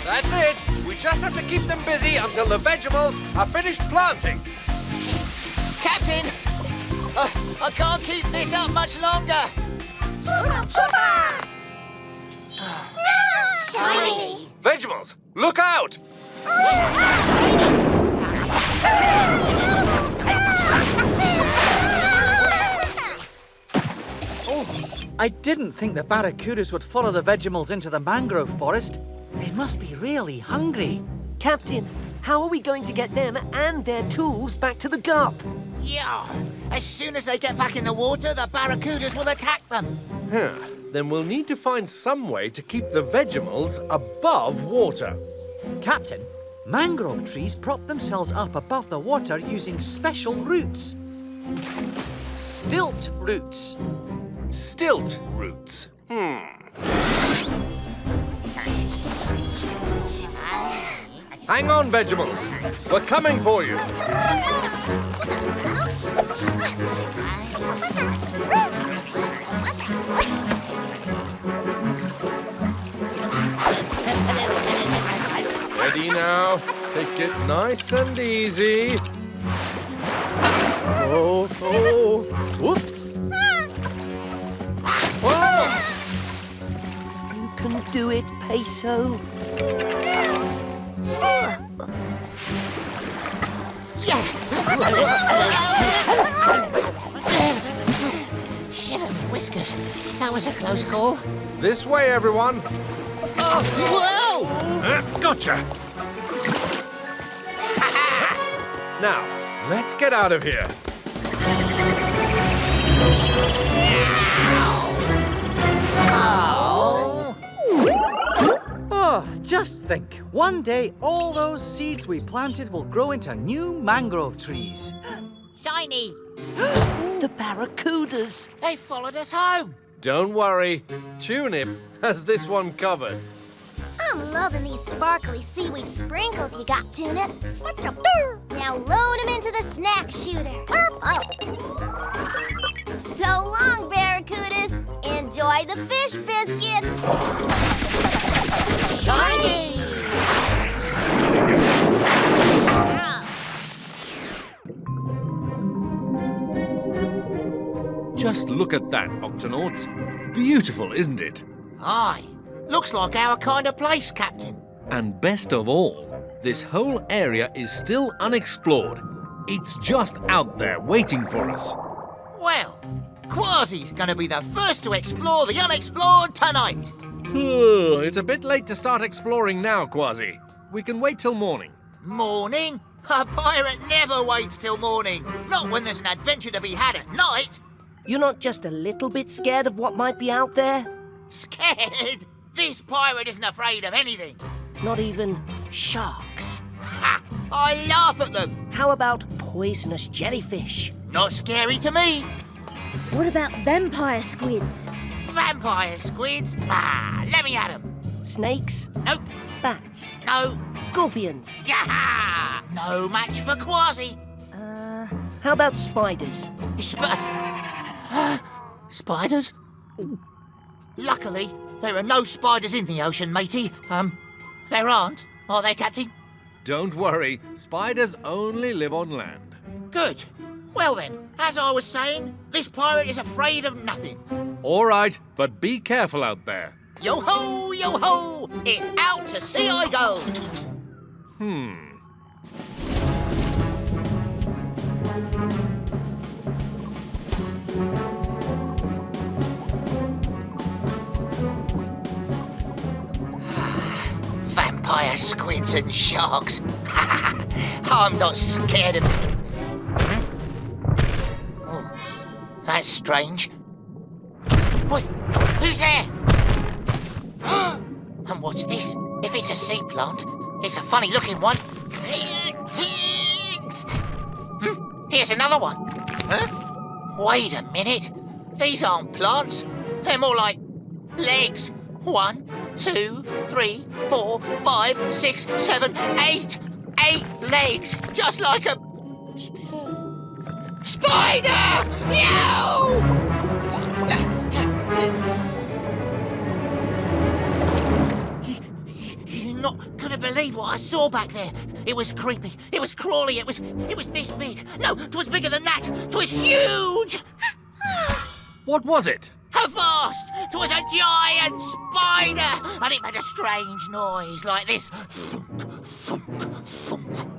That's it! We just have to keep them busy until the Vegimals are finished planting. Captain! I can't keep this up much longer! Shiny! Vegimals, look out! Oh, I didn't think the barracudas would follow the Vegimals into the mangrove forest. They must be really hungry. Captain, how are we going to get them and their tools back to the Gup? Yeah! As soon as they get back in the water, the barracudas will attack them. Then we'll need to find some way to keep the Vegimals above water. Captain, mangrove trees prop themselves up above the water using special roots. Stilt roots. Stilt roots. Hang on, Vegimals. We're coming for you. Ready now. Take it nice and easy. Oh, whoops. Whoa! You can do it, Peso. Shiver me whiskers. That was a close call. This way, everyone. Oh, whoa! Gotcha. Now, let's get out of here. Oh, just think. One day, all those seeds we planted will grow into new mangrove trees. Shiny! The barracudas. They followed us home. Don't worry. Tunip has this one covered. I'm loving these sparkly seaweed sprinkles you got, Tunip. Now load them into the snack shooter. So long, Barracudas. Enjoy the fish biscuits. Shiny! Just look at that, Octonauts. Beautiful, isn't it? Aye. Looks like our kind of place, Captain. And best of all, this whole area is still unexplored. It's just out there waiting for us. Well, Kwazii's gonna be the first to explore the unexplored tonight. It's a bit late to start exploring now, Kwazii. We can wait till morning. Morning? A pirate never waits till morning. Not when there's an adventure to be had at night. You're not just a little bit scared of what might be out there? Scared? This pirate isn't afraid of anything. Not even sharks? Ha! I laugh at them. How about poisonous jellyfish? Not scary to me. What about vampire squids? Vampire squids? Ah, let me at them. Snakes? Nope. Bats? No. Scorpions? Yaha! No match for Kwazii. How about spiders? Spiders? Luckily, there are no spiders in the ocean, matey. There aren't, are there, Captain? Don't worry, spiders only live on land. Good. Well then, as I was saying, this pirate is afraid of nothing. All right, but be careful out there. Yo-ho, yo-ho! It's out to sea I go! Vampire squids and sharks. I'm not scared of them. Oh, that's strange. Wait, who's there? And what's this? If it's a sea plant, it's a funny looking one. Here's another one. Huh? Wait a minute. These aren't plants. They're more like legs. 1, 2, 3, 4, 5, 6, 7, 8. 8 legs. Just like a spider! Yow! You're not gonna believe what I saw back there. It was creepy. It was crawly. It was this big. No, 'twas bigger than that. 'Twas huge. What was it? Avast! 'Twas a giant spider, and it made a strange noise like this. Thunk, thunk, thunk.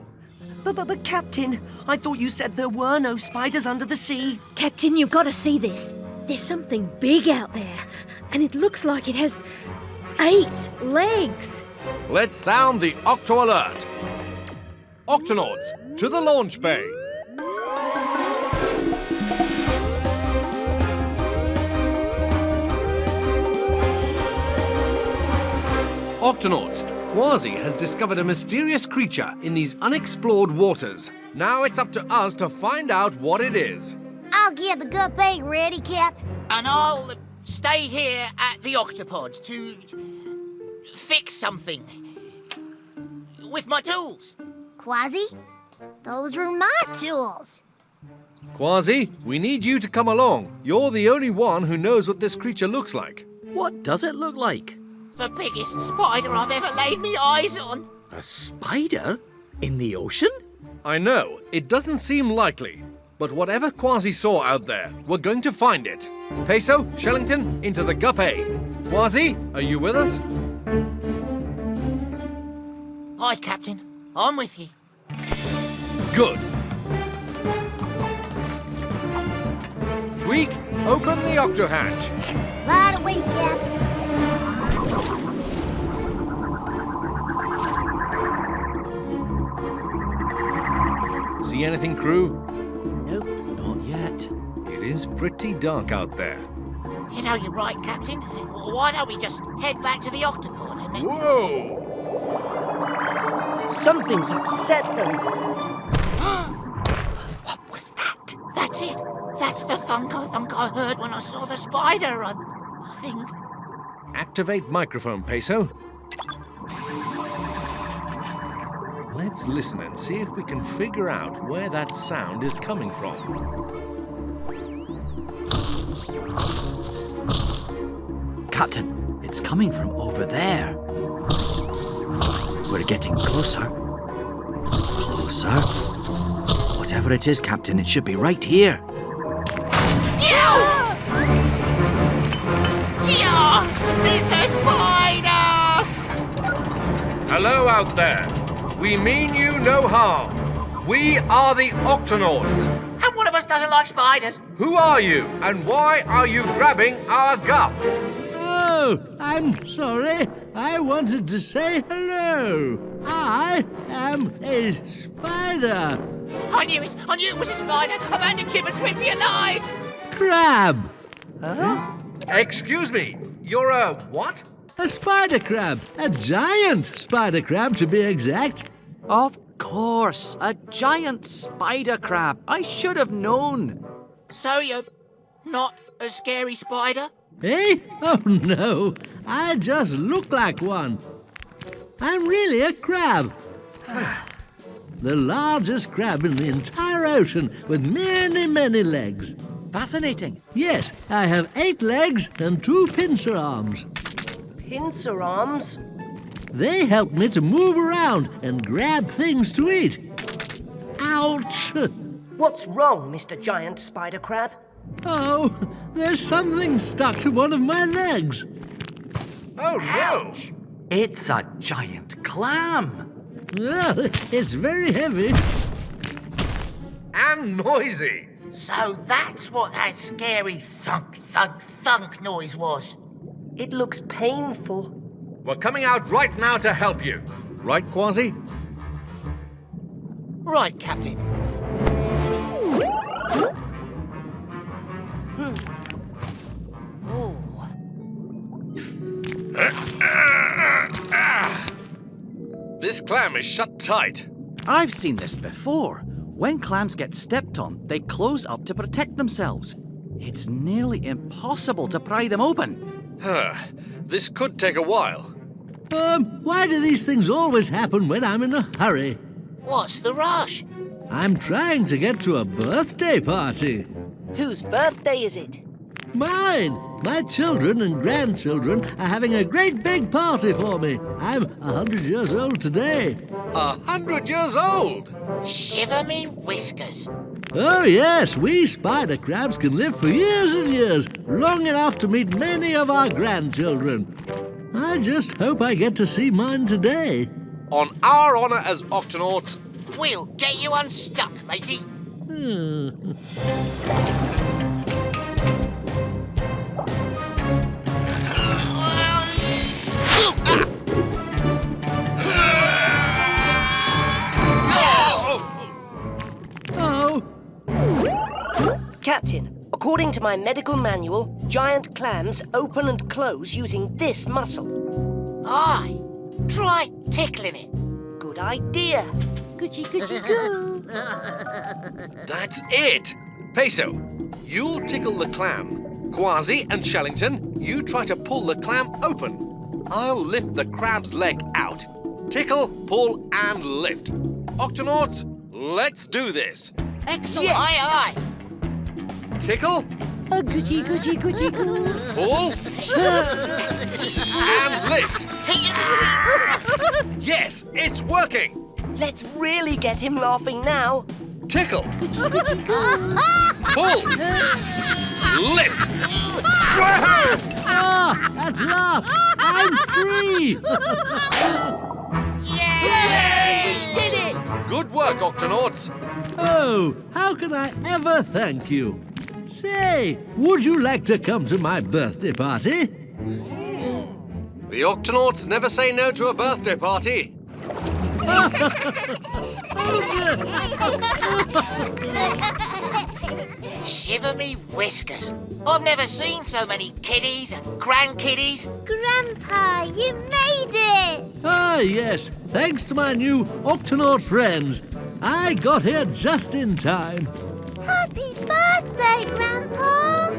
But Captain, I thought you said there were no spiders under the sea. Captain, you've got to see this. There's something big out there, and it looks like it has 8 legs. Let's sound the Octo Alert. Octonauts, to the launch bay. Octonauts, Kwazii has discovered a mysterious creature in these unexplored waters. Now it's up to us to find out what it is. I'll get the Gup-B ready, Cap. And I'll stay here at the Octopod to fix something with my tools. Kwazii, those were my tools. Kwazii, we need you to come along. You're the only one who knows what this creature looks like. What does it look like? The biggest spider I've ever laid me eyes on. A spider? In the ocean? I know, it doesn't seem likely. But whatever Kwazii saw out there, we're going to find it. Peso, Shellington, into the Gup-B. Kwazii, are you with us? Hi, Captain. I'm with you. Good. Tweak, open the octo hatch. Right away, Cap. See anything, crew? Nope, not yet. It is pretty dark out there. You know, you're right, Captain. Why don't we just head back to the Octopod and then... Whoa! Something's upset them. What was that? That's it. That's the thunk I heard when I saw the spider run. I think. Activate microphone, Peso. Let's listen and see if we can figure out where that sound is coming from. Captain, it's coming from over there. We're getting closer. Closer. Whatever it is, Captain, it should be right here. Yeah! It's the spider! Hello out there. We mean you no harm. We are the Octonauts. And one of us doesn't like spiders. Who are you, and why are you grabbing our Gup? Oh, I'm sorry. I wanted to say hello. I am a spider. I knew it. I knew it was a spider. Abandon ship and swim for your lives. Crab. Huh? Excuse me. You're a what? A spider crab. A giant spider crab, to be exact. Of course, a giant spider crab. I should have known. So you're not a scary spider? Eh? Oh, no. I just look like one. I'm really a crab. The largest crab in the entire ocean with many, many legs. Fascinating. Yes, I have 8 legs and 2 pincer arms. Pincer arms? They help me to move around and grab things to eat. Ouch! What's wrong, Mr. Giant Spider Crab? Oh, there's something stuck to one of my legs. Oh, no! It's a giant clam. Well, it's very heavy. And noisy. So that's what that scary thunk, thunk, thunk noise was. It looks painful. We're coming out right now to help you. Right, Kwazii? Right, Captain. This clam is shut tight. I've seen this before. When clams get stepped on, they close up to protect themselves. It's nearly impossible to pry them open. This could take a while. Why do these things always happen when I'm in a hurry? What's the rush? I'm trying to get to a birthday party. Whose birthday is it? Mine! My children and grandchildren are having a great big party for me. I'm 100 years old today. 100 years old? Shiver me whiskers. Oh, yes, we spider crabs can live for years and years, long enough to meet many of our grandchildren. I just hope I get to see mine today. On our honor as Octonauts, We'll get you unstuck, matey. Captain, according to my medical manual, giant clams open and close using this muscle. Aye. Try tickling it. Good idea. Goody, goody, goo. that's it. Peso, you'll tickle the clam. Kwazii and Shellington, you try to pull the clam open. I'll lift the crab's leg out. Tickle, pull, and lift. Octonauts, let's do this. Excellent. Yes. Aye, aye. Tickle. Goody, goody, goody, goo. Pull. And lift. Yes, it's working. Let's really get him laughing now. Tickle. Goody, goody, goo. Pull. Lift. At last, I'm free. Yay! We did it! Good work, Octonauts. Oh, how can I ever thank you? Say, would you like to come to my birthday party? The Octonauts never say no to a birthday party. Shiver me whiskers. I've never seen so many kiddies and grandkiddies. Grandpa, you made it! Ah, yes. Thanks to my new Octonaut friends. I got here just in time. Happy birthday, Grandpa!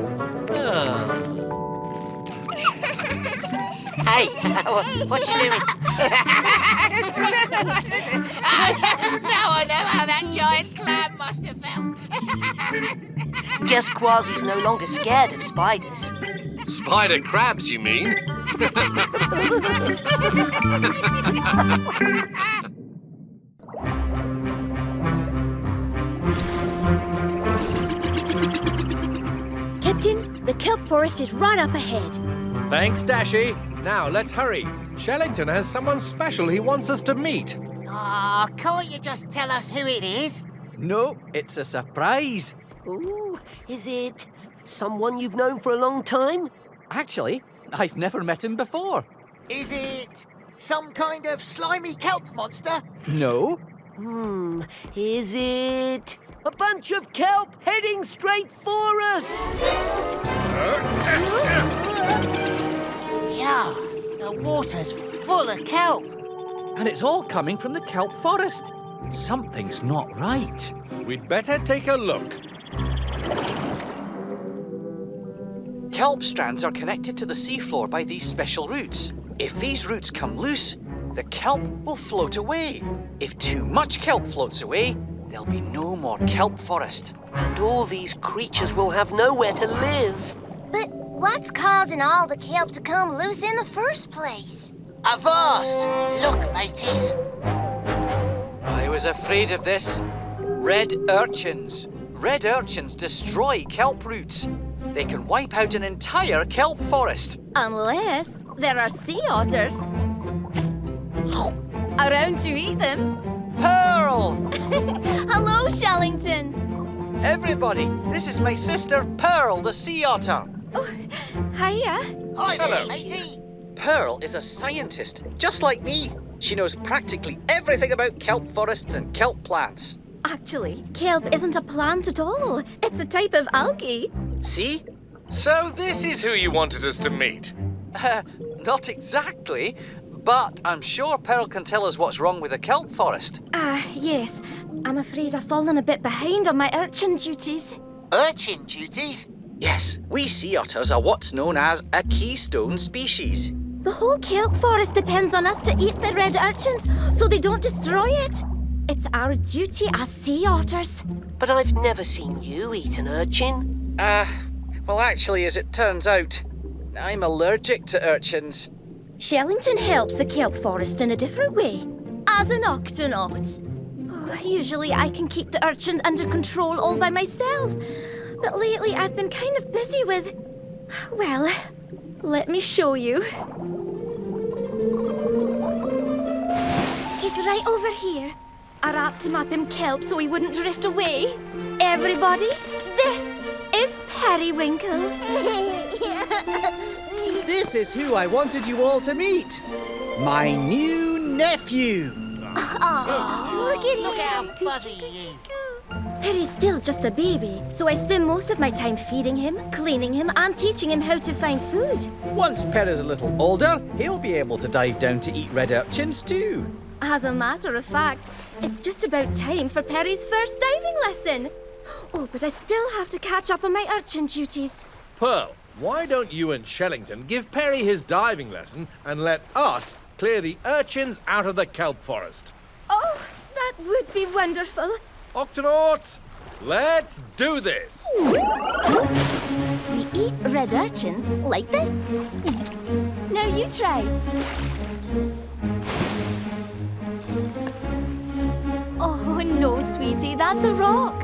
Hey, what you doing? Now I know how that giant clam must have felt. Guess Kwazii's no longer scared of spiders. Spider crabs, you mean? Captain, the kelp forest is right up ahead. Thanks, Dashy. Now, let's hurry. Shellington has someone special he wants us to meet. Ah, can't you just tell us who it is? No, it's a surprise. Ooh, is it someone you've known for a long time? Actually, I've never met him before. Is it some kind of slimy kelp monster? No. Is it a bunch of kelp heading straight for us? Yeah, the water's full of kelp. And it's all coming from the kelp forest. Something's not right. We'd better take a look. Kelp strands are connected to the seafloor by these special roots. If these roots come loose, the kelp will float away. If too much kelp floats away, there'll be no more kelp forest. And all these creatures will have nowhere to live. But what's causing all the kelp to come loose in the first place? Avast! Look, mateys. I was afraid of this. Red urchins. Red urchins destroy kelp roots. They can wipe out an entire kelp forest. Unless there are sea otters around to eat them. Pearl! Hello, Shellington. Everybody, this is my sister Pearl, the sea otter. Oh, hiya. Hi there, Hello. matey. Pearl is a scientist, just like me. She knows practically everything about kelp forests and kelp plants. Actually, kelp isn't a plant at all. It's a type of algae. See? So this is who you wanted us to meet. Not exactly, but I'm sure Pearl can tell us what's wrong with the kelp forest. Yes. I'm afraid I've fallen a bit behind on my urchin duties. Urchin duties? Yes, we sea otters are what's known as a keystone species. The whole kelp forest depends on us to eat the red urchins so they don't destroy it. It's our duty as sea otters. But I've never seen you eat an urchin. Well, actually, as it turns out, I'm allergic to urchins. Shellington helps the kelp forest in a different way, as an Octonaut. Usually I can keep the urchins under control all by myself, but lately I've been kind of busy with... Well, let me show you. He's right over here. I wrapped him up in kelp so he wouldn't drift away. Everybody, this is Periwinkle. This is who I wanted you all to meet. My new nephew. Oh, look at him. Look how fuzzy he is. Perry's still just a baby, so I spend most of my time feeding him, cleaning him, and teaching him how to find food. Once Perry's a little older, he'll be able to dive down to eat red urchins too. As a matter of fact, it's just about time for Perry's first diving lesson. Oh, but I still have to catch up on my urchin duties. Pearl, why don't you and Shellington give Perry his diving lesson and let us clear the urchins out of the kelp forest? Oh, that would be wonderful. Octonauts, let's do this! We eat red urchins like this. Now you try. Oh, no, sweetie, that's a rock.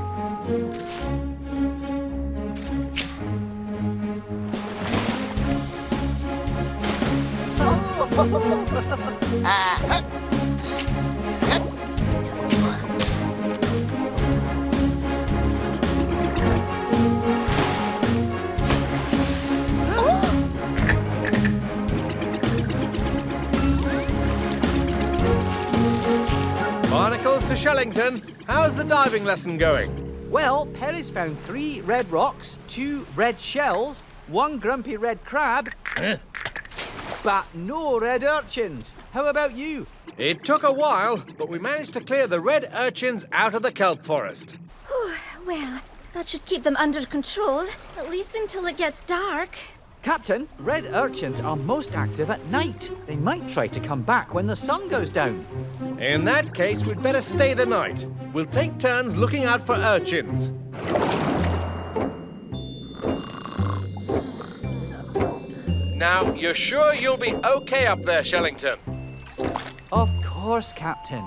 Barnacles to Shellington, how's the diving lesson going? Well, Perry's found 3 red rocks, 2 red shells, 1 grumpy red crab, but no red urchins. How about you? It took a while, but we managed to clear the red urchins out of the kelp forest. Well, that should keep them under control, at least until it gets dark. Captain, red urchins are most active at night. They might try to come back when the sun goes down. In that case, we'd better stay the night. We'll take turns looking out for urchins. Now, you're sure you'll be okay up there, Shellington? Of course, Captain.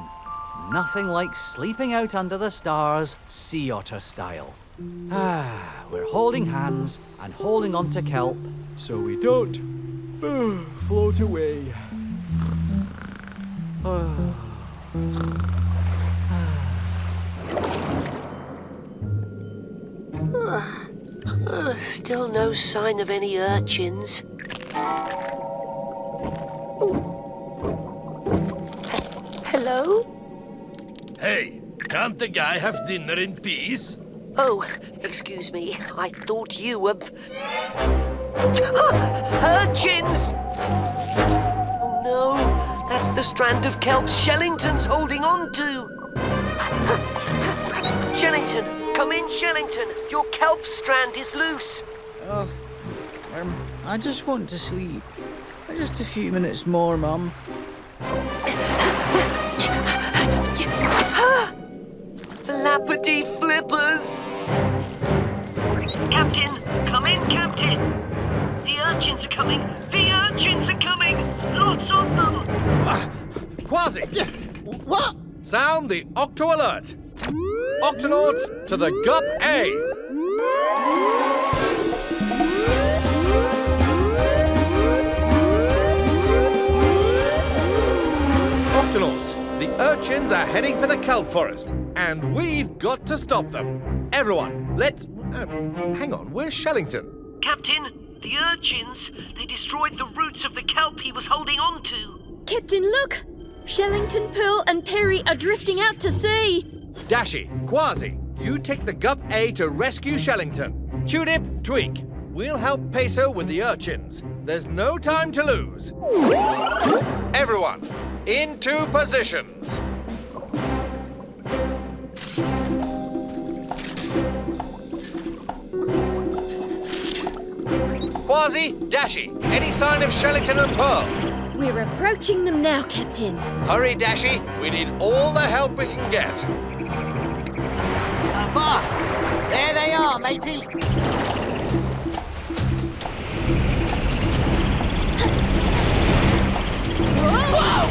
Nothing like sleeping out under the stars, sea otter style. We're holding hands and holding on to kelp so we don't float away. Still no sign of any urchins. Hello? Hey, can't the guy have dinner in peace? Oh, excuse me. I thought you were... Urchins! Oh no, that's the strand of kelp Shellington's holding on to. Shellington, come in, Shellington. Your kelp strand is loose. Oh, I just want to sleep. Just a few minutes more, Mum. Flappity flippers! Captain, come in, Captain. The urchins are coming. The urchins are coming. Lots of them. Kwazii! What? Sound the Octo Alert! Octonauts to the Gup-A! Octonauts, the urchins are heading for the kelp forest, and we've got to stop them. Everyone, let's... hang on, where's Shellington? Captain, the urchins, they destroyed the roots of the kelp he was holding on to. Captain, look! Shellington, Pearl and Perry are drifting out to sea. Dashi, Kwazii, you take the Gup-A to rescue Shellington. Tulip, Tweak, we'll help Peso with the urchins. There's no time to lose. Everyone, into positions. Kwazii, Dashi, any sign of Shellington and Pearl? We're approaching them now, Captain. Hurry, Dashi. We need all the help we can get. Avast! There they are, matey. Whoa!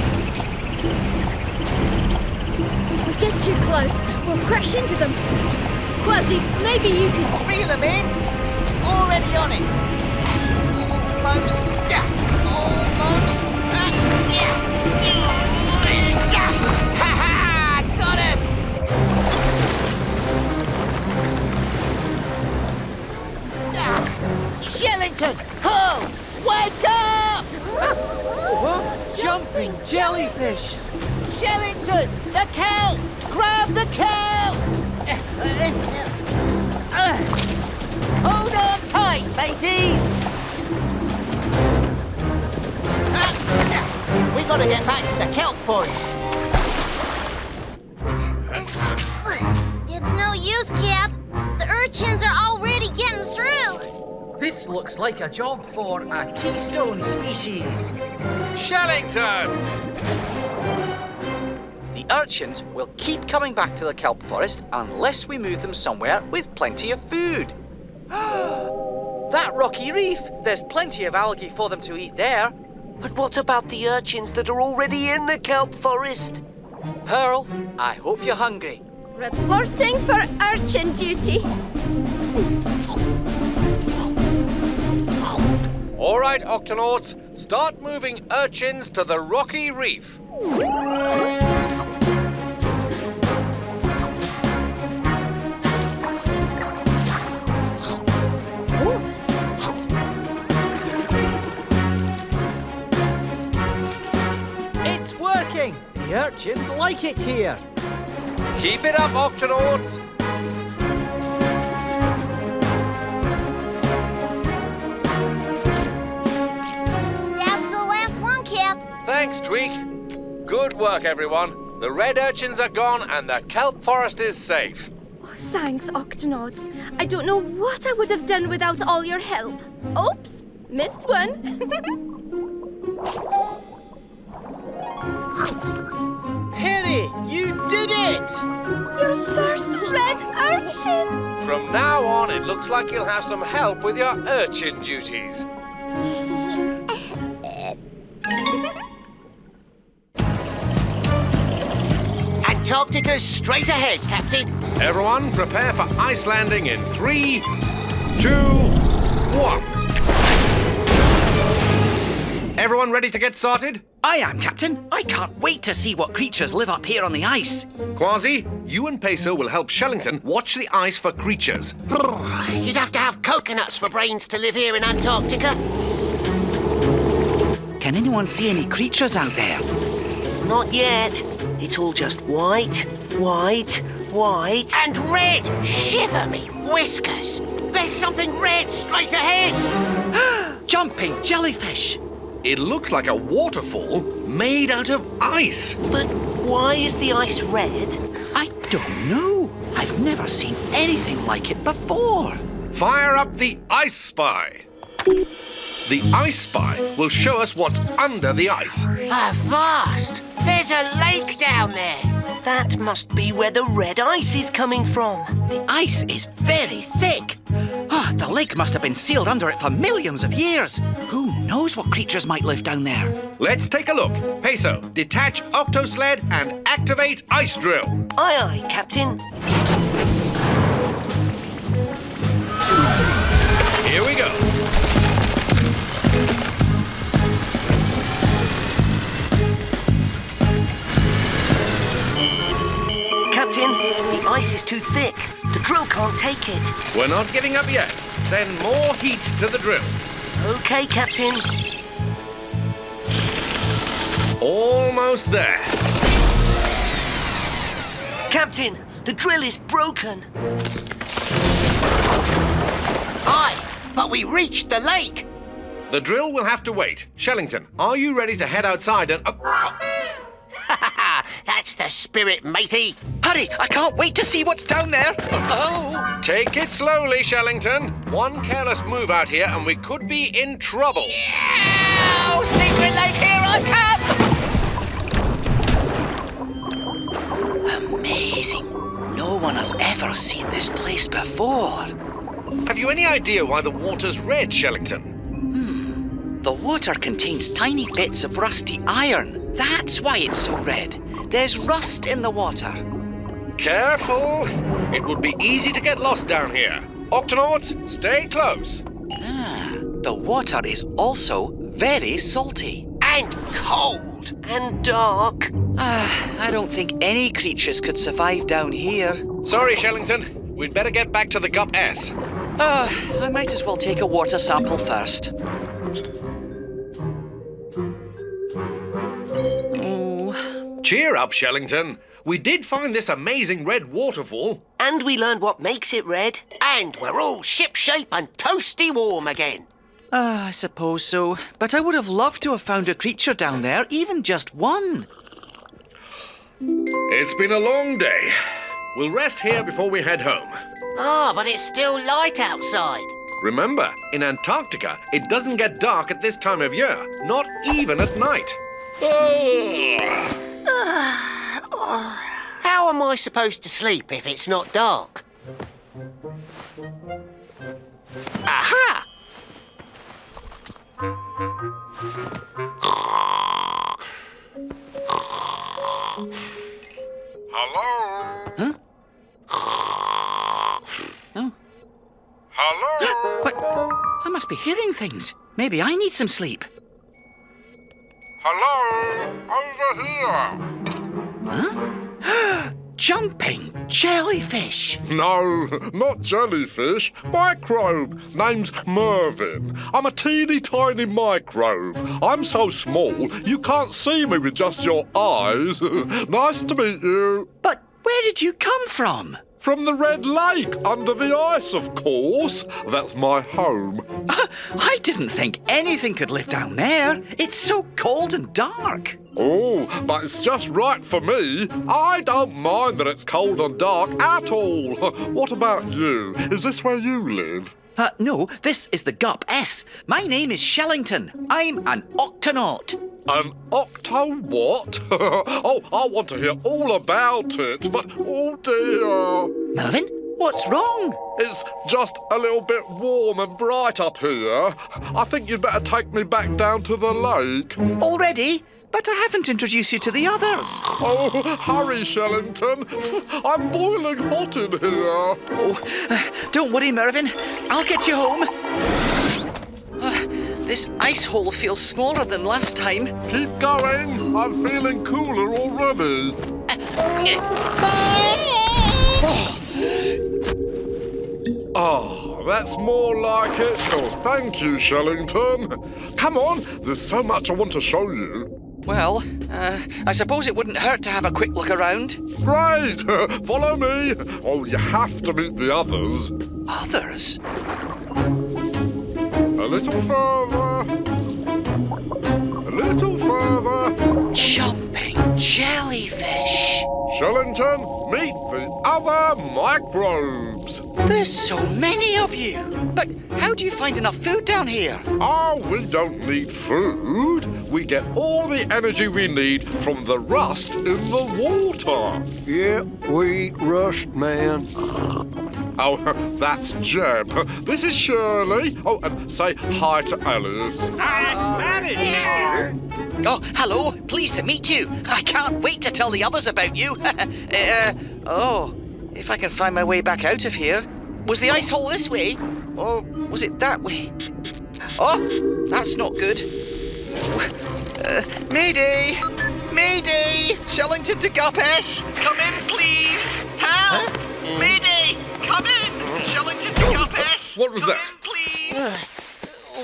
If we get too close, we'll crash into them. Kwazii, maybe you can... Reel them in. Already on it. Almost. Almost. Ha ha! Got him! Shellington! Ho! Wake up! What? Jumping jellyfish! Shellington! The kelp! Grab the kelp! Hold on tight, mateys! We gotta get back to the kelp forest. It's no use, Cap. The urchins are already getting through. This looks like a job for a keystone species. Shellington! The urchins will keep coming back to the kelp forest unless we move them somewhere with plenty of food. That rocky reef, there's plenty of algae for them to eat there. But what about the urchins that are already in the kelp forest? Pearl, I hope you're hungry. Reporting for urchin duty. All right, Octonauts, start moving urchins to the rocky reef. It's working! The urchins like it here. Keep it up, Octonauts. That's the last one, Cap. Thanks, Tweak. Good work, everyone. The red urchins are gone and the kelp forest is safe. Oh, thanks, Octonauts. I don't know what I would have done without all your help. Oops, missed one. Perry, you did it! Your first red urchin! From now on, it looks like you'll have some help with your urchin duties. Antarctica's straight ahead, Captain. Everyone, prepare for ice landing in 3, 2, 1. Everyone ready to get started? I am, Captain. I can't wait to see what creatures live up here on the ice. Kwazii, you and Peso will help Shellington watch the ice for creatures. You'd have to have coconuts for brains to live here in Antarctica. Can anyone see any creatures out there? Not yet. It's all just white, white, white. And red! Shiver me whiskers! There's something red straight ahead! Jumping jellyfish! It looks like a waterfall made out of ice. But why is the ice red? I don't know. I've never seen anything like it before. Fire up the Ice Spy. The Ice Spy will show us what's under the ice. Avast! There's a lake down there. That must be where the red ice is coming from. The ice is very thick. The lake must have been sealed under it for millions of years. Who knows what creatures might live down there? Let's take a look. Peso, detach Octosled and activate Ice Drill. Aye, aye, Captain. Here we go. Captain, the ice is too thick. The drill can't take it. We're not giving up yet. Send more heat to the drill. Okay, Captain. Almost there. Captain, the drill is broken. Aye, but we reached the lake. The drill will have to wait. Shellington, are you ready to head outside and... That's the spirit, matey. Hurry, I can't wait to see what's down there. Oh! Take it slowly, Shellington. One careless move out here and we could be in trouble. Oh, secret lake, here I come! Amazing. No one has ever seen this place before. Have you any idea why the water's red, Shellington? The water contains tiny bits of rusty iron. That's why it's so red. There's rust in the water. Careful! It would be easy to get lost down here. Octonauts, stay close. The water is also very salty. And cold. And dark. I don't think any creatures could survive down here. Sorry, Shellington. We'd better get back to the Gup-S. I might as well take a water sample first. Cheer up, Shellington. We did find this amazing red waterfall. And we learned what makes it red. And we're all shipshape and toasty warm again. I suppose so. But I would have loved to have found a creature down there, even just one. It's been a long day. We'll rest here before we head home. But it's still light outside. Remember, in Antarctica, it doesn't get dark at this time of year. Not even at night. How am I supposed to sleep if it's not dark? Aha! Hello? Huh? Oh. Hello? What? I must be hearing things. Maybe I need some sleep. Hello? Over here. Huh? Jumping jellyfish. No, not jellyfish. Microbe. Name's Mervyn. I'm a teeny tiny microbe. I'm so small you can't see me with just your eyes. Nice to meet you. But where did you come from? From the Red Lake, under the ice, of course. That's my home. I didn't think anything could live down there. It's so cold and dark. Oh, but it's just right for me. I don't mind that it's cold and dark at all. What about you? Is this where you live? No, this is the Gup-S. My name is Shellington. I'm an Octonaut. An octo-what? Oh, I want to hear all about it, but oh dear. Mervyn, what's wrong? It's just a little bit warm and bright up here. I think you'd better take me back down to the lake. Already? But I haven't introduced you to the others. Oh, hurry, Shellington. I'm boiling hot in here. Oh, don't worry, Mervyn. I'll get you home. This ice hole feels smaller than last time. Keep going. I'm feeling cooler already. Oh, that's more like it. Oh, thank you, Shellington. Come on, there's so much I want to show you. Well, I suppose it wouldn't hurt to have a quick look around. Great! Follow me. Oh, you have to meet the others. Others? A little further. A little further. Jumping jellyfish. Shellington, meet the other microbes. There's so many of you. But how do you find enough food down here? Oh, we don't need food. We get all the energy we need from the rust in the water. Yeah, we eat rust, man. Oh, that's Jeb. This is Shirley. Oh, and say hi to Alice. Oh, hello. Pleased to meet you. I can't wait to tell the others about you. If I can find my way back out of here. Was the ice hole this way? Or was it that way? Oh, that's not good. Mayday! Mayday! Shellington to Gup-S! Come in, please! Help! Mayday! Come in! Shellington to Gup-S! What was that?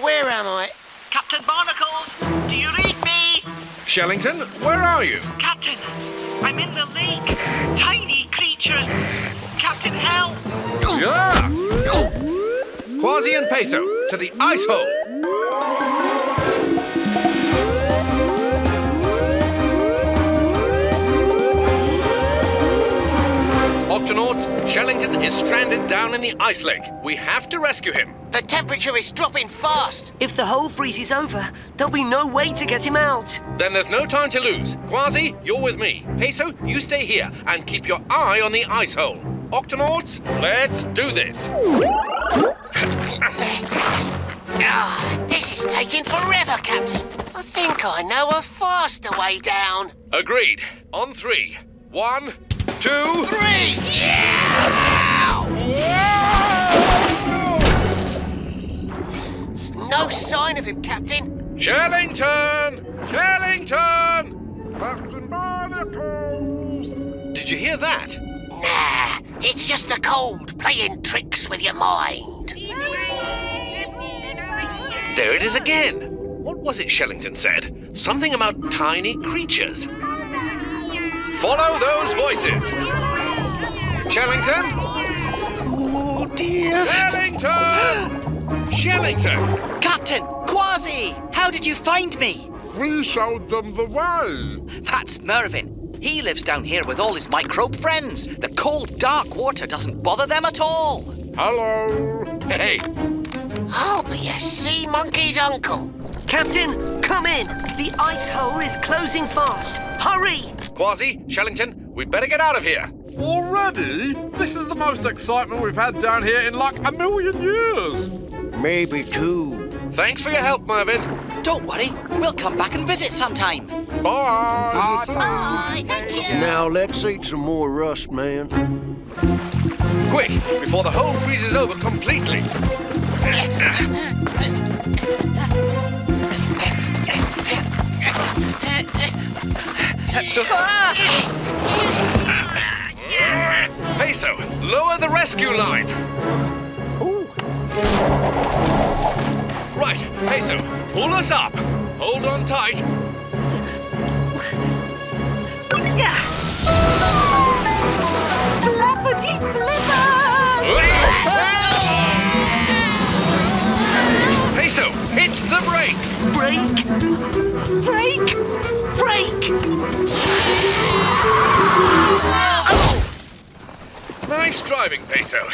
Where am I? Captain Barnacles, do you read me? Shellington, where are you? Captain, I'm in the lake. Tiny creatures. Captain, help! Yeah! Kwazii and Peso, to the ice hole! Octonauts, Shellington is stranded down in the ice lake. We have to rescue him. The temperature is dropping fast. If the hole freezes over, there'll be no way to get him out. Then there's no time to lose. Kwazii, you're with me. Peso, you stay here and keep your eye on the ice hole. Octonauts, let's do this. This is taking forever, Captain. I think I know a faster way down. Agreed. On 3. 1, 2, 3! Yeah! No sign of him, Captain. Shellington! Shellington! Captain Barnacles! Did you hear that? Nah, it's just the cold playing tricks with your mind. There it is again. What was it Shellington said? Something about tiny creatures. Follow those voices. Shellington? Oh, dear. Shellington! Shellington! Captain, Kwazii, how did you find me? We showed them the way. That's Mervyn. He lives down here with all his microbe friends. The cold, dark water doesn't bother them at all. Hello. Hey. I'll be a sea monkey's uncle. Captain, come in. The ice hole is closing fast. Hurry! Kwazii, Shellington, we'd better get out of here. Already? This is the most excitement we've had down here in like a million years. Maybe 2. Thanks for your help, Mervyn. Don't worry, we'll come back and visit sometime. Bye. Bye, thank you. Now let's eat some more rust, man. Quick, before the hole freezes over completely. Peso, lower the rescue line. Ooh. Right, Peso, pull us up. Hold on tight. Yeah. Flappity flipper! Peso, hit the brakes. Brake! Brake! Brake! Nice driving, Peso.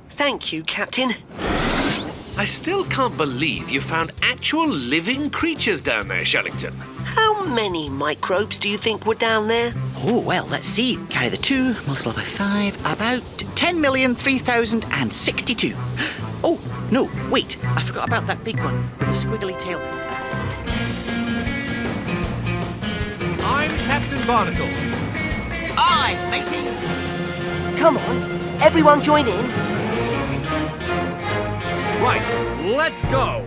Thank you, Captain. I still can't believe you found actual living creatures down there, Shellington. How many microbes do you think were down there? Oh, well, let's see. Carry the 2, multiply by 5, about 10,003,062. Oh, no, wait, I forgot about that big one with a squiggly tail. I'm Captain Barnacles. Aye, matey. Come on, everyone join in. Right, let's go.